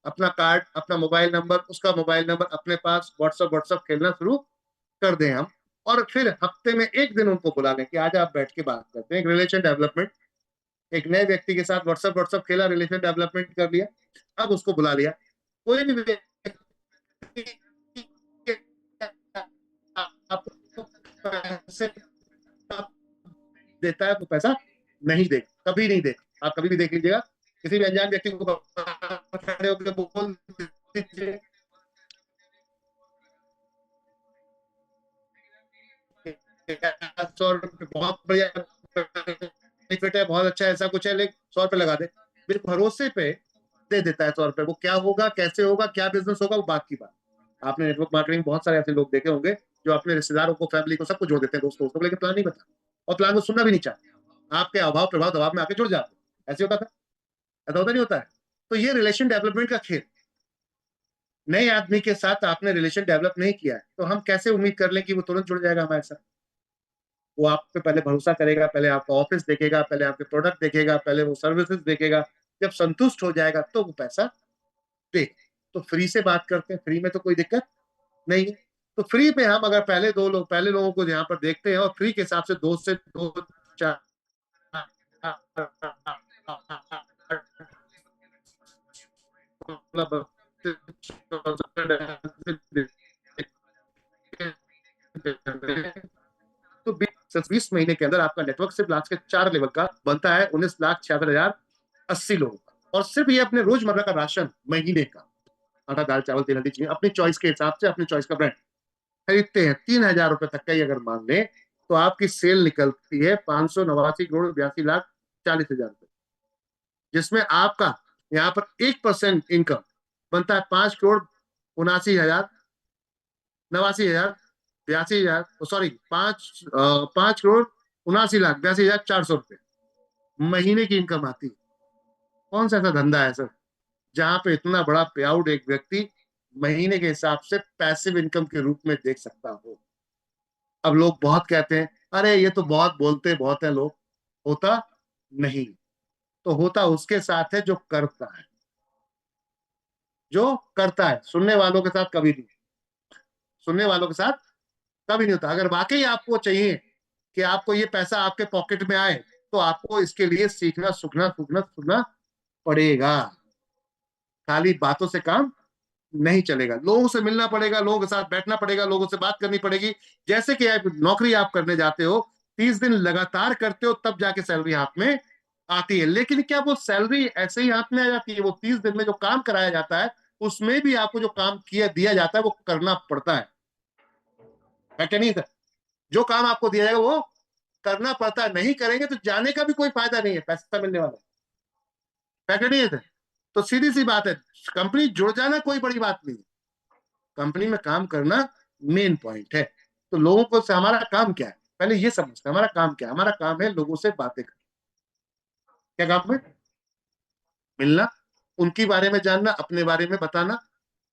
Speaker 1: अपना कार्ड अपना मोबाइल नंबर उसका मोबाइल नंबर अपने पास, व्हाट्सअप व्हाट्सअप खेलना शुरू कर दें हम। और फिर हफ्ते में एक दिन उनको बुला लें कि आज आप बैठ के बात करते हैं, एक रिलेशन डेवलपमेंट, एक नए व्यक्ति के साथ व्हाट्सअप व्हाट्सअप खेला, रिलेशन डेवलपमेंट कर लिया, अब उसको बुला लिया। कोई भी व्यक्ति आपको पैसे देता है तो पैसा नहीं दे, कभी नहीं दे। आप कभी भी देख लीजिएगा, किसी भी अनजान व्यक्ति को खड़े होकर बोल दीजिए 100 रुपये बहुत बढ़िया बेनिफिट है, बहुत अच्छा ऐसा कुछ है, लेकिन 100 रुपये लगा दे, मेरे भरोसे पे दे देता है 100 रुपये। वो क्या होगा कैसे होगा क्या बिजनेस होगा वो बात की बात। आपने नेटवर्क मार्केटिंग बहुत सारे ऐसे लोग देखे होंगे जो अपने रिश्तेदारों को फैमिली को सबको जोड़ देते हैं, दोस्तों को, लेकिन प्लान नहीं बता, और प्लान को सुनना भी नहीं चाहते, आपके अभाव प्रभाव दबाव में आके जुड़ जाते हैं। ऐसे होता था, ऐसा होता नहीं होता है? तो ये रिलेशन डेवलपमेंट का खेल, नए आदमी के साथ आपने रिलेशन डेवलप नहीं किया है तो हम कैसे उम्मीद कर लें कि वो तुरंत जुड़ जाएगा हमारे साथ? वो आप पे पहले भरोसा करेगा, पहले आपका ऑफिस देखेगा, पहले आपके प्रोडक्ट देखेगा, पहले वो सर्विसेज देखेगा, जब संतुष्ट हो जाएगा तो वो पैसा दे। तो फ्री से बात करते हैं, फ्री में तो कोई दिक्कत नहीं है। तो फ्री में हम अगर पहले लोगों को यहाँ पर देखते हैं और फ्री के हिसाब से 2 से 2 4 तो 20 महीने के अंदर आपका नेटवर्क सिर्फ लास्ट के 4 लेवल का बनता है 19,66,080 लोगों का। और सिर्फ ये अपने रोजमर्रा का राशन महीने का, आटा दाल चावल तेल हल्दी चीनी अपनी चॉइस के हिसाब से अपनी चॉइस का ब्रांड खरीदते हैं, 3,000 रुपए तक का ही अगर मान लें तो आपकी सेल निकलती है 589 करोड़ 82 लाख 40 हजार रुपए, जिसमें आपका यहाँ पर 1% इनकम बनता है 5 करोड़ 79 हजार 89 हजार 82 हजार, सॉरी 5 करोड़ 79,82,400 रुपए महीने की इनकम आती है। कौन सा ऐसा धंधा है सर जहां पे इतना बड़ा पे आउट एक व्यक्ति महीने के हिसाब से पैसिव इनकम के रूप में देख सकता हो? अब लोग बहुत कहते हैं, अरे ये तो बहुत बोलते बहुत है लोग, होता नहीं। तो होता उसके साथ है जो करता है, जो करता है। सुनने वालों के साथ कभी नहीं, सुनने वालों के साथ कभी नहीं होता। अगर वाकई आपको चाहिए कि आपको ये पैसा आपके पॉकेट में आए, तो आपको इसके लिए सीखना, सुखना, सुखना, सुखना पड़ेगा। खाली बातों से काम नहीं चलेगा। लोगों से मिलना पड़ेगा, लोगों के साथ बैठना पड़ेगा, लोगों से बात करनी पड़ेगी। जैसे कि आप नौकरी आप करने जाते हो, 30 दिन लगातार करते हो, तब जाके सैलरी हाथ में आती है। लेकिन क्या वो सैलरी ऐसे ही हाथ में आ जाती है? वो 30 दिन में जो काम कराया जाता है, उसमें भी आपको जो काम किया दिया जाता है वो करना पड़ता है क्या नहीं सर? जो काम आपको दिया जाएगा वो करना पड़ता है। नहीं करेंगे तो जाने का भी कोई फायदा नहीं है, पैसा मिलने वाला है नहीं है सर? तो सीधी सी बात है, कंपनी जुड़ जाना कोई बड़ी बात नहीं है, कंपनी में काम करना मेन पॉइंट है। तो लोगों को से हमारा काम क्या है, पहले ये समझते हैं हमारा काम क्या है। हमारा काम है लोगों से बातें करना। क्या काम है? मिलना, उनके बारे में जानना, अपने बारे में बताना,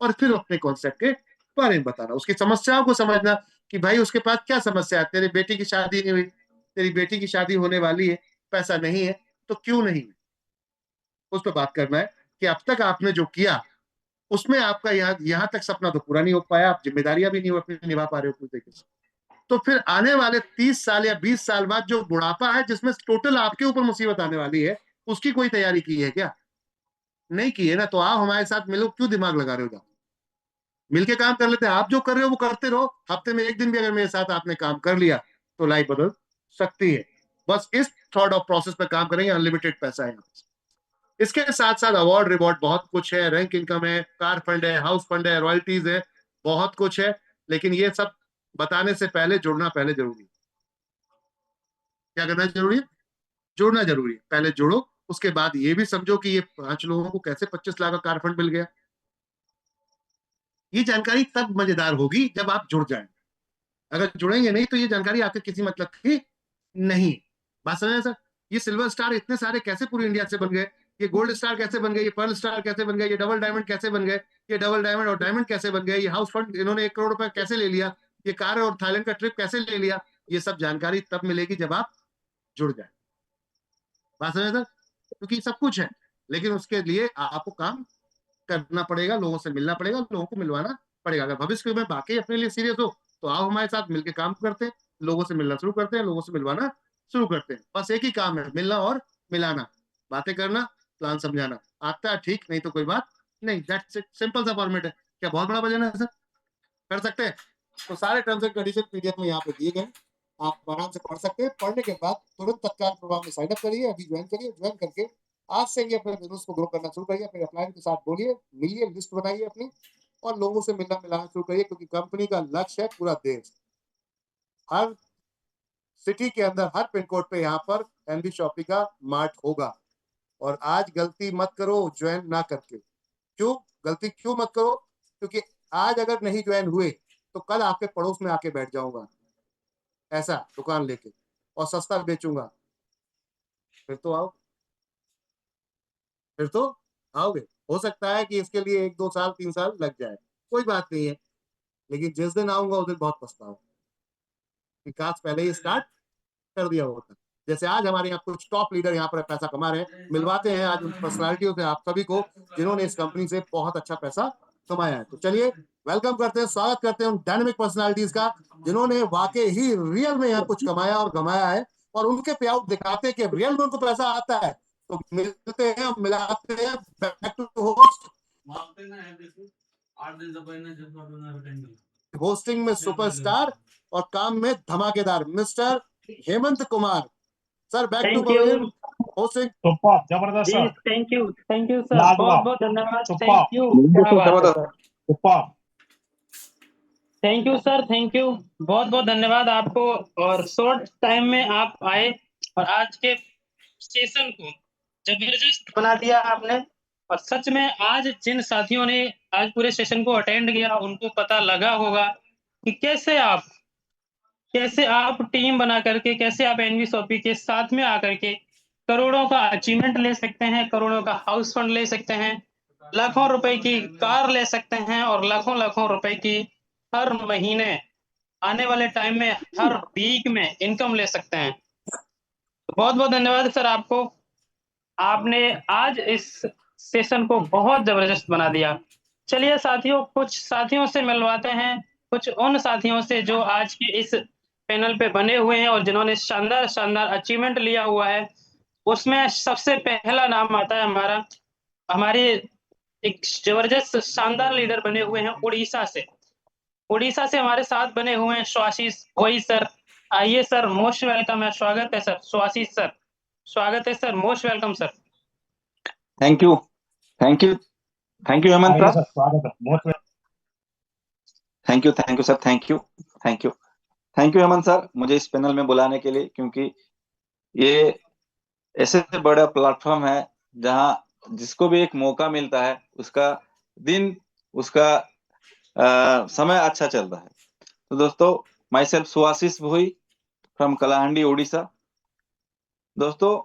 Speaker 1: और फिर अपने कॉन्सेप्ट के बारे में बताना, उसकी समस्याओं को समझना कि भाई उसके पास क्या समस्या है। तेरी बेटी की शादी नहीं हुई, तेरी बेटी की शादी होने वाली है, पैसा नहीं है, तो क्यों नहीं है, उस पर बात करना है कि अब तक आपने जो किया उसमें आपका यहाँ तक सपना तो पूरा नहीं हो पाया, आप जिम्मेदारियां भी नहीं हो अपनी निभा पा रहे हो पूरी तरीके से। तो फिर आने वाले 30 साल या 20 साल बाद जो बुढ़ापा है, जिसमें टोटल आपके ऊपर मुसीबत आने वाली है, उसकी कोई तैयारी की है क्या? नहीं की है ना? तो आप हमारे साथ मिलो, क्यों दिमाग लगा रहे हो? मिलके काम कर लेते हैं। आप जो कर रहे हो वो करते रहो, हफ्ते में एक दिन भी अगर मेरे साथ आपने काम कर लिया तो लाइफ बदल सकती है। बस इस थॉट ऑफ प्रोसेस पे काम करेंगे, अनलिमिटेड पैसा है। इसके साथ साथ अवार्ड रिवॉर्ड बहुत कुछ है, रैंक इनकम है, कार फंड है, हाउस फंड है, रॉयल्टीज है, बहुत कुछ है। लेकिन ये सब बताने से पहले जुड़ना पहले जरूरी है। क्या करना जरूरी है? जुड़ना जरूरी है। पहले जुड़ो, उसके बाद ये भी समझो कि ये 5 लोगों को कैसे 25 लाख का कार फंड मिल गया। ये जानकारी तब मजेदार होगी जब आप जुड़ जाए। अगर जुड़ेंगे नहीं तो ये जानकारी आपके किसी मतलब की नहीं। बात समझ सर? ये सिल्वर स्टार इतने सारे कैसे पूरी इंडिया से बन गए, ये गोल्ड स्टार कैसे बन गए, ये पर्ल स्टार कैसे बन गए, ये डबल डायमंड कैसे बन गए, ये डबल डायमंड और डायमंड कैसे बन गए, ये हाउस फंड इन्होंने 1 करोड़ रुपए कैसे ले लिया, ये कार और थाईलैंड का ट्रिप कैसे ले लिया, ये सब जानकारी तब मिलेगी जब आप जुड़ जाए। बात समझ सर? क्योंकि सब कुछ है, लेकिन उसके लिए आपको काम करना पड़ेगा, लोगों से मिलना पड़ेगा, लोगों को मिलवाना पड़ेगा। अगर भविष्य में बाकी अपने लिए सीरियस हो तो आओ हमारे साथ मिलकर काम करते हैं, लोगों से मिलना शुरू करते हैं, लोगों से मिलवाना शुरू करते हैं। बस एक ही काम है, मिलना और मिलाना, बातें करना, प्लान समझाना। आता है ठीक, नहीं तो कोई बात नहीं। दैट्स इट, सिंपल सा फॉर्मेट है। क्या बहुत बड़ा वजन है सर? कर सकते हैं। तो सारे टर्म्स एंड कंडीशन पीडीएफ में यहाँ पे दिए गए, आप आराम से पढ़ सकते हैं। पढ़ने के बाद तुरंत तत्काल प्रभाव में साइन अप करिए, अभी ज्वाइन करिए। ज्वाइन करके आज से ही अपने बिजनेस को ग्रो करना शुरू करिए। अपने अपलाइन के साथ बोलिए, मिलिए, लिस्ट बनाइए अपनी, और लोगों से मिलना मिलाना शुरू करिए। क्योंकि कंपनी का लक्ष्य है पूरा देश, हर सिटी के अंदर, हर पिन कोड पे यहाँ पर एनबी शॉपी का मार्ट होगा। और आज गलती मत करो ज्वाइन ना करके। क्यों गलती क्यों मत करो? क्योंकि आज अगर नहीं ज्वाइन हुए तो कल आपके पड़ोस में आके बैठ जाऊंगा ऐसा दुकान लेके, और सस्ता बेचूंगा। फिर तो आओ, फिर तो आओगे। हो सकता है कि इसके लिए 1 2 साल 3 साल लग जाए, कोई बात नहीं है। लेकिन जिस दिन आऊंगा उस दिन बहुत पछताऊंगा कि काश पहले ही स्टार्ट कर दिया होता। जैसे आज हमारे यहाँ कुछ टॉप लीडर यहाँ पर पैसा कमा रहे हैं, मिलवाते हैं आज उन पर्सनालिटियों से आप सभी को जिन्होंने इस कंपनी से बहुत अच्छा पैसा कमाया है। तो चलिए वेलकम करते हैं, स्वागत करते हैं उन डायनेमिक पर्सनालिटीज का जिन्होंने वाकई ही रियल में यहाँ कुछ कमाया और कमाया है, और उनके पे आउट दिखाते हैं कि रियल में उनको पैसा आता है। तो मिलते हैं, मिलाते हैं। बैक टू होस्ट, होस्टिंग में सुपरस्टार और काम में धमाकेदार mister Hemant Kumar. Sir back to
Speaker 2: thank
Speaker 1: pavilion
Speaker 2: you
Speaker 1: hosting.
Speaker 3: Super जबरदस्त
Speaker 2: जी,
Speaker 3: सर,
Speaker 2: थैंक यू सर,
Speaker 3: लाजवाब,
Speaker 2: बहुत बहुत धन्यवाद।
Speaker 3: सुपर
Speaker 2: थैंक यू, क्या बात है sir.
Speaker 3: Super.
Speaker 2: Thank you sir, thank you, बहुत बहुत धन्यवाद आपको। और शॉर्ट टाइम में आप आए और आज के सेशन को जबरदस्त बना दिया आपने। और सच में आज जिन साथियों ने आज पूरे सेशन को अटेंड किया उनको पता लगा होगा कि कैसे आप कैसे आप टीम बना करके, कैसे आप एनवीएसओपी के साथ में आकर के करोड़ों का अचीवमेंट ले सकते हैं, करोड़ों का हाउस फंड ले सकते हैं, लाखों रुपए की कार ले सकते हैं और लाखों-लाखों रुपए की हर महीने आने वाले टाइम में, हर वीक में इनकम ले सकते हैं। बहुत-बहुत धन्यवाद सर आपको। आपने आज इस सेशन को बहुत ज़बरदस्त बना दिया। चलिए साथियों, कुछ साथियों से मिलवाते हैं, कुछ उन साथियों से जो आज के इस पैनल पे बने हुए हैं और जिन्होंने शानदार-शानदार अचीवमेंट लिया हुआ है। उसमें सबसे पहला नाम आता है हमारे एक ज़बरदस्त शानदार लीडर बने हुए हैं उड़ीसा से। उड़ीसा से हमारे साथ बने हुए हैं स्वाशीष भोई सर। आइए सर, मोस्ट वेलकम है, स्वागत है सर, स्वाशीष सर। स्वागत है sir, most welcome sir.
Speaker 3: Thank you thank you thank you Hemant
Speaker 2: आइए
Speaker 3: सर।
Speaker 2: सर, स्वागत है, most
Speaker 3: thank you sir. Thank you Hemant sir, मुझे इस पैनल में बुलाने के लिए, क्योंकि ये ऐसे बड़ा प्लेटफॉर्म है जहां जिसको भी एक मौका मिलता है उसका दिन, उसका समय अच्छा चलता है। तो दोस्तों, myself Suashish Bhoi from Kalahandi Orissa. दोस्तों,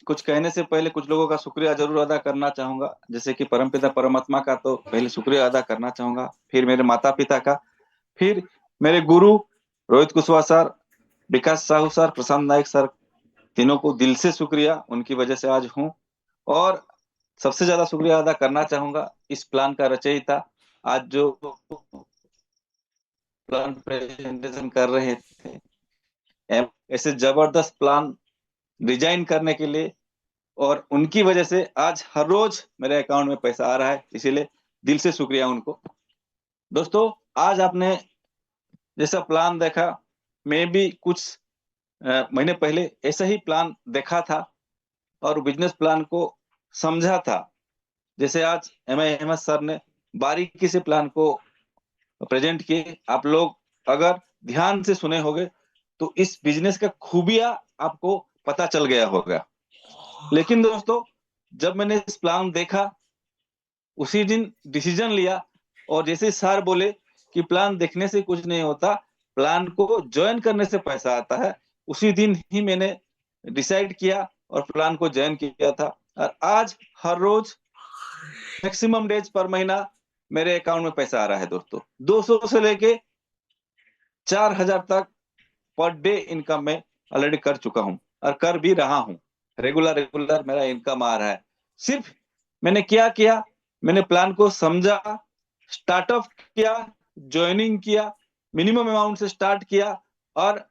Speaker 3: कुछ कहने से पहले कुछ लोगों का शुक्रिया जरूर अदा करना चाहूंगा, जैसे कि परमपिता परमात्मा का तो पहले शुक्रिया अदा करना चाहूंगा, फिर मेरे माता पिता का, फिर मेरे गुरु रोहित कुशवाहा सर, विकास साहू सर, प्रशांत नायक सर, तीनों को दिल से शुक्रिया, उनकी वजह से आज हूँ। और सबसे ज्यादा शुक्रिया अदा करना चाहूंगा इस प्लान का रचयिता, आज जो प्लान प्रेजेंटेशन कर रहे थे, ऐसे जबरदस्त प्लान डिजाइन करने के लिए, और उनकी वजह से आज हर रोज मेरे अकाउंट में पैसा आ रहा है, इसीलिए दिल से शुक्रिया उनको। दोस्तों, आज आपने जैसा प्लान देखा, मैं भी कुछ महीने पहले ऐसा ही प्लान देखा था और बिजनेस प्लान को समझा था। जैसे आज एम एस सर ने बारीकी से प्लान को प्रेजेंट किए, आप लोग अगर ध्यान से सुने होंगे तो इस बिजनेस का खूबियां आपको पता चल गया होगा। लेकिन दोस्तों, जब मैंने इस प्लान देखा, उसी दिन डिसीजन लिया, और जैसे सर बोले कि प्लान देखने से कुछ नहीं होता, प्लान को ज्वाइन करने से पैसा आता है, उसी दिन ही मैंने डिसाइड किया और प्लान को ज्वाइन किया था। और आज हर रोज मैक्सिमम डेज पर महीना मेरे अकाउंट में पैसा आ रहा है दोस्तों। 200 से लेके 4000 तक पर डे इनकम में ऑलरेडी कर चुका हूं और कर भी रहा हूं। रेगुलर मेरा इनकम आ रहा है। सिर्फ मैंने क्या किया, मैंने प्लान को समझा, स्टार्टअप किया, ज्वाइनिंग किया, मिनिमम अमाउंट से स्टार्ट किया, और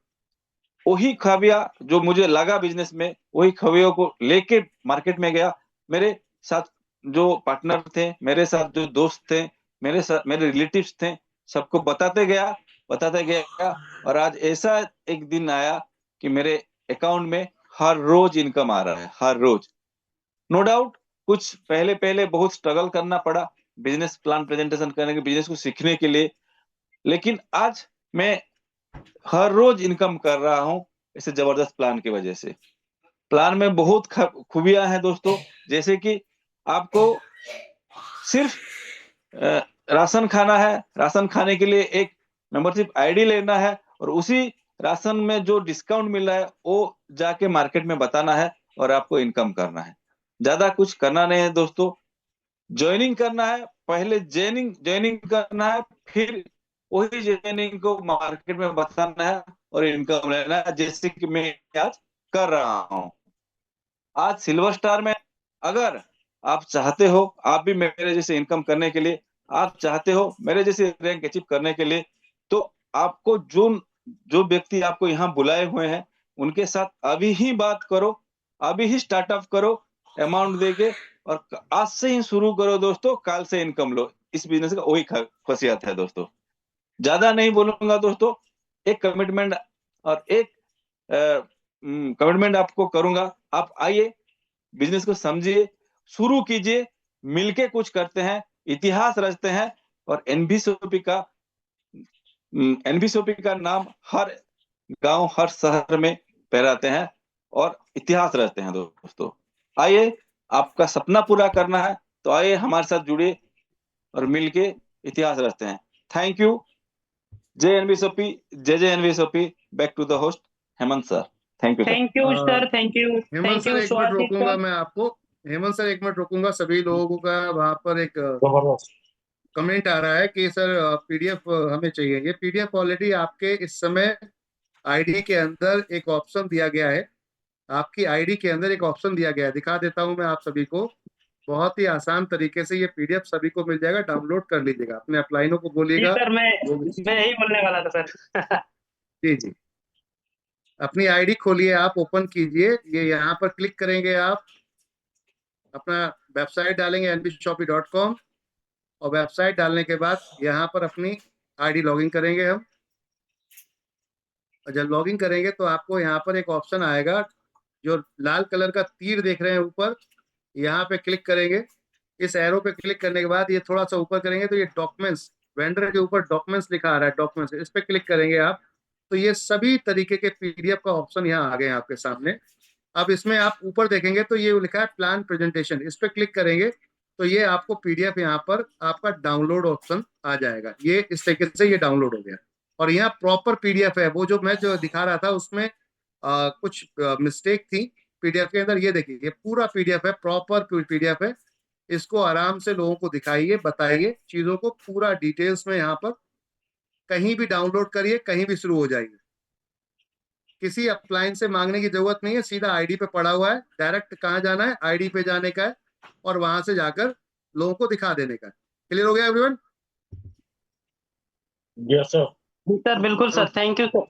Speaker 3: वही खबिया जो मुझे लगा बिजनेस में, वही खबियों को लेके मार्केट में गया। मेरे साथ जो पार्टनर थे, मेरे साथ जो दोस्त थे, मेरे साथ मेरे रिलेटिव्स थे, सबको बताते गया, और आज ऐसा एक दिन आया कि मेरे अकाउंट में हर रोज इनकम आ रहा है, हर रोज। नो डाउट कुछ पहले पहले बहुत स्ट्रगल करना पड़ा बिजनेस प्लान प्रेजेंटेशन करने के, बिजनेस को सीखने के लिए, लेकिन आज मैं हर रोज इनकम कर रहा हूं इसे जबरदस्त प्लान की वजह से। प्लान में बहुत खूबियां हैं दोस्तों, जैसे कि आपको सिर्फ राशन खाना है, राशन खाने के लिए एक मेंबरशिप आईडी लेना है, और उसी राशन में जो डिस्काउंट मिल रहा है वो जाके मार्केट में बताना है, और आपको इनकम करना है। ज्यादा कुछ करना नहीं है दोस्तों, ज्वाइनिंग करना है, पहले ज्वाइनिंग करना है, फिर वही ज्वाइनिंग को मार्केट में बताना है और इनकम लेना है, जैसे कि मैं आज कर रहा हूँ। आज सिल्वर स्टार में अगर आप चाहते हो, आप भी मेरे जैसे इनकम करने के लिए, आप चाहते हो मेरे जैसे रैंक अचीव करने के लिए, तो आपको जो जो व्यक्ति आपको यहाँ बुलाए हुए हैं उनके साथ अभी ही बात करो, अभी ही स्टार्टअप करो अमाउंट देके, और आज से ही शुरू करो दोस्तों, कल से इनकम लो। इस बिजनेस का वही खासियत है दोस्तों। ज्यादा नहीं बोलूंगा दोस्तों, एक कमिटमेंट और एक कमिटमेंट आपको करूंगा, आप आइए, बिजनेस को समझिए, शुरू कीजिए, मिलके कुछ करते हैं, इतिहास रचते हैं, और एनबीसीओपी का नाम हर गांव हर शहर में फहराते हैं और इतिहास रचते हैं दोस्तों। आइए, आपका सपना पूरा करना है तो आइए हमारे साथ जुड़िए और मिलके इतिहास रचते हैं। Thank you. जय एनबीसीओपी, जय एनबीसीओपी। back to the host Hemant sir. Thank you sir.
Speaker 2: Thank you sir, thank you,
Speaker 1: Hemant
Speaker 2: thank
Speaker 1: sir
Speaker 2: you
Speaker 1: एक मिनट
Speaker 2: स्वाति
Speaker 1: रोकूंगा
Speaker 2: सर।
Speaker 1: मैं आपको। हेमंत सर एक मिनट रोकूंगा, सभी लोगों का वहां पर एक
Speaker 2: जबरदस्त।
Speaker 1: कमेंट आ रहा है कि सर पीडीएफ हमें चाहिए। ये पीडीएफ ऑलरेडी आपके इस समय आईडी के अंदर एक ऑप्शन दिया गया है। आपकी आईडी के अंदर एक ऑप्शन दिया गया है, दिखा देता हूं मैं आप सभी को। बहुत ही आसान तरीके से ये पीडीएफ सभी को मिल जाएगा, डाउनलोड कर लीजिएगा, अपने अपलाइनों को
Speaker 2: जी
Speaker 1: बोलिएगा।
Speaker 2: सर, मैं
Speaker 1: वो
Speaker 2: यही बोलने वाला था सर।
Speaker 1: जी जी, अपनी आईडी खोलिए, आप ओपन कीजिए, ये यहाँ पर क्लिक करेंगे, आप अपना वेबसाइट डालेंगे nbshopee.com, और वेबसाइट डालने के बाद यहाँ पर अपनी आईडी लॉगिन करेंगे हम। और जब लॉगिन करेंगे तो आपको यहाँ पर एक ऑप्शन आएगा, जो लाल कलर का तीर देख रहे हैं ऊपर, यहाँ पे क्लिक करेंगे। इस एरो पे क्लिक करने के बाद ये थोड़ा सा ऊपर करेंगे तो ये डॉक्यूमेंट्स, वेंडर के ऊपर डॉक्यूमेंट्स लिखा आ रहा है, डॉक्यूमेंट्स, इस पे क्लिक करेंगे आप। तो ये सभी तरीके के पीडीएफ का ऑप्शन यहाँ आ गए आपके सामने। अब इसमें आप ऊपर देखेंगे तो ये लिखा है प्लान प्रेजेंटेशन, इस पे क्लिक करेंगे तो ये आपको पीडीएफ यहाँ पर आपका डाउनलोड ऑप्शन आ जाएगा। ये इस तरीके से ये डाउनलोड हो गया, और यहाँ प्रॉपर पीडीएफ है। वो जो मैं जो दिखा रहा था उसमें कुछ मिस्टेक थी पीडीएफ के अंदर। ये देखिए, ये पूरा पीडीएफ है, प्रॉपर पीडीएफ है। इसको आराम से लोगों को दिखाइए, बताइए चीजों को पूरा डिटेल्स में। यहाँ पर कहीं भी डाउनलोड करिए, कहीं भी शुरू हो जाएगी। किसी अप्लायंस से मांगने की जरूरत नहीं है, सीधा आईडी पे पड़ा हुआ है, डायरेक्ट कहाँ जाना है, आईडी पे जाने का है और वहां से जाकर लोगों को दिखा देने का है। क्लियर हो गया एवरीवन?
Speaker 2: Yes sir. सर बिल्कुल सर, थैंक यू सर।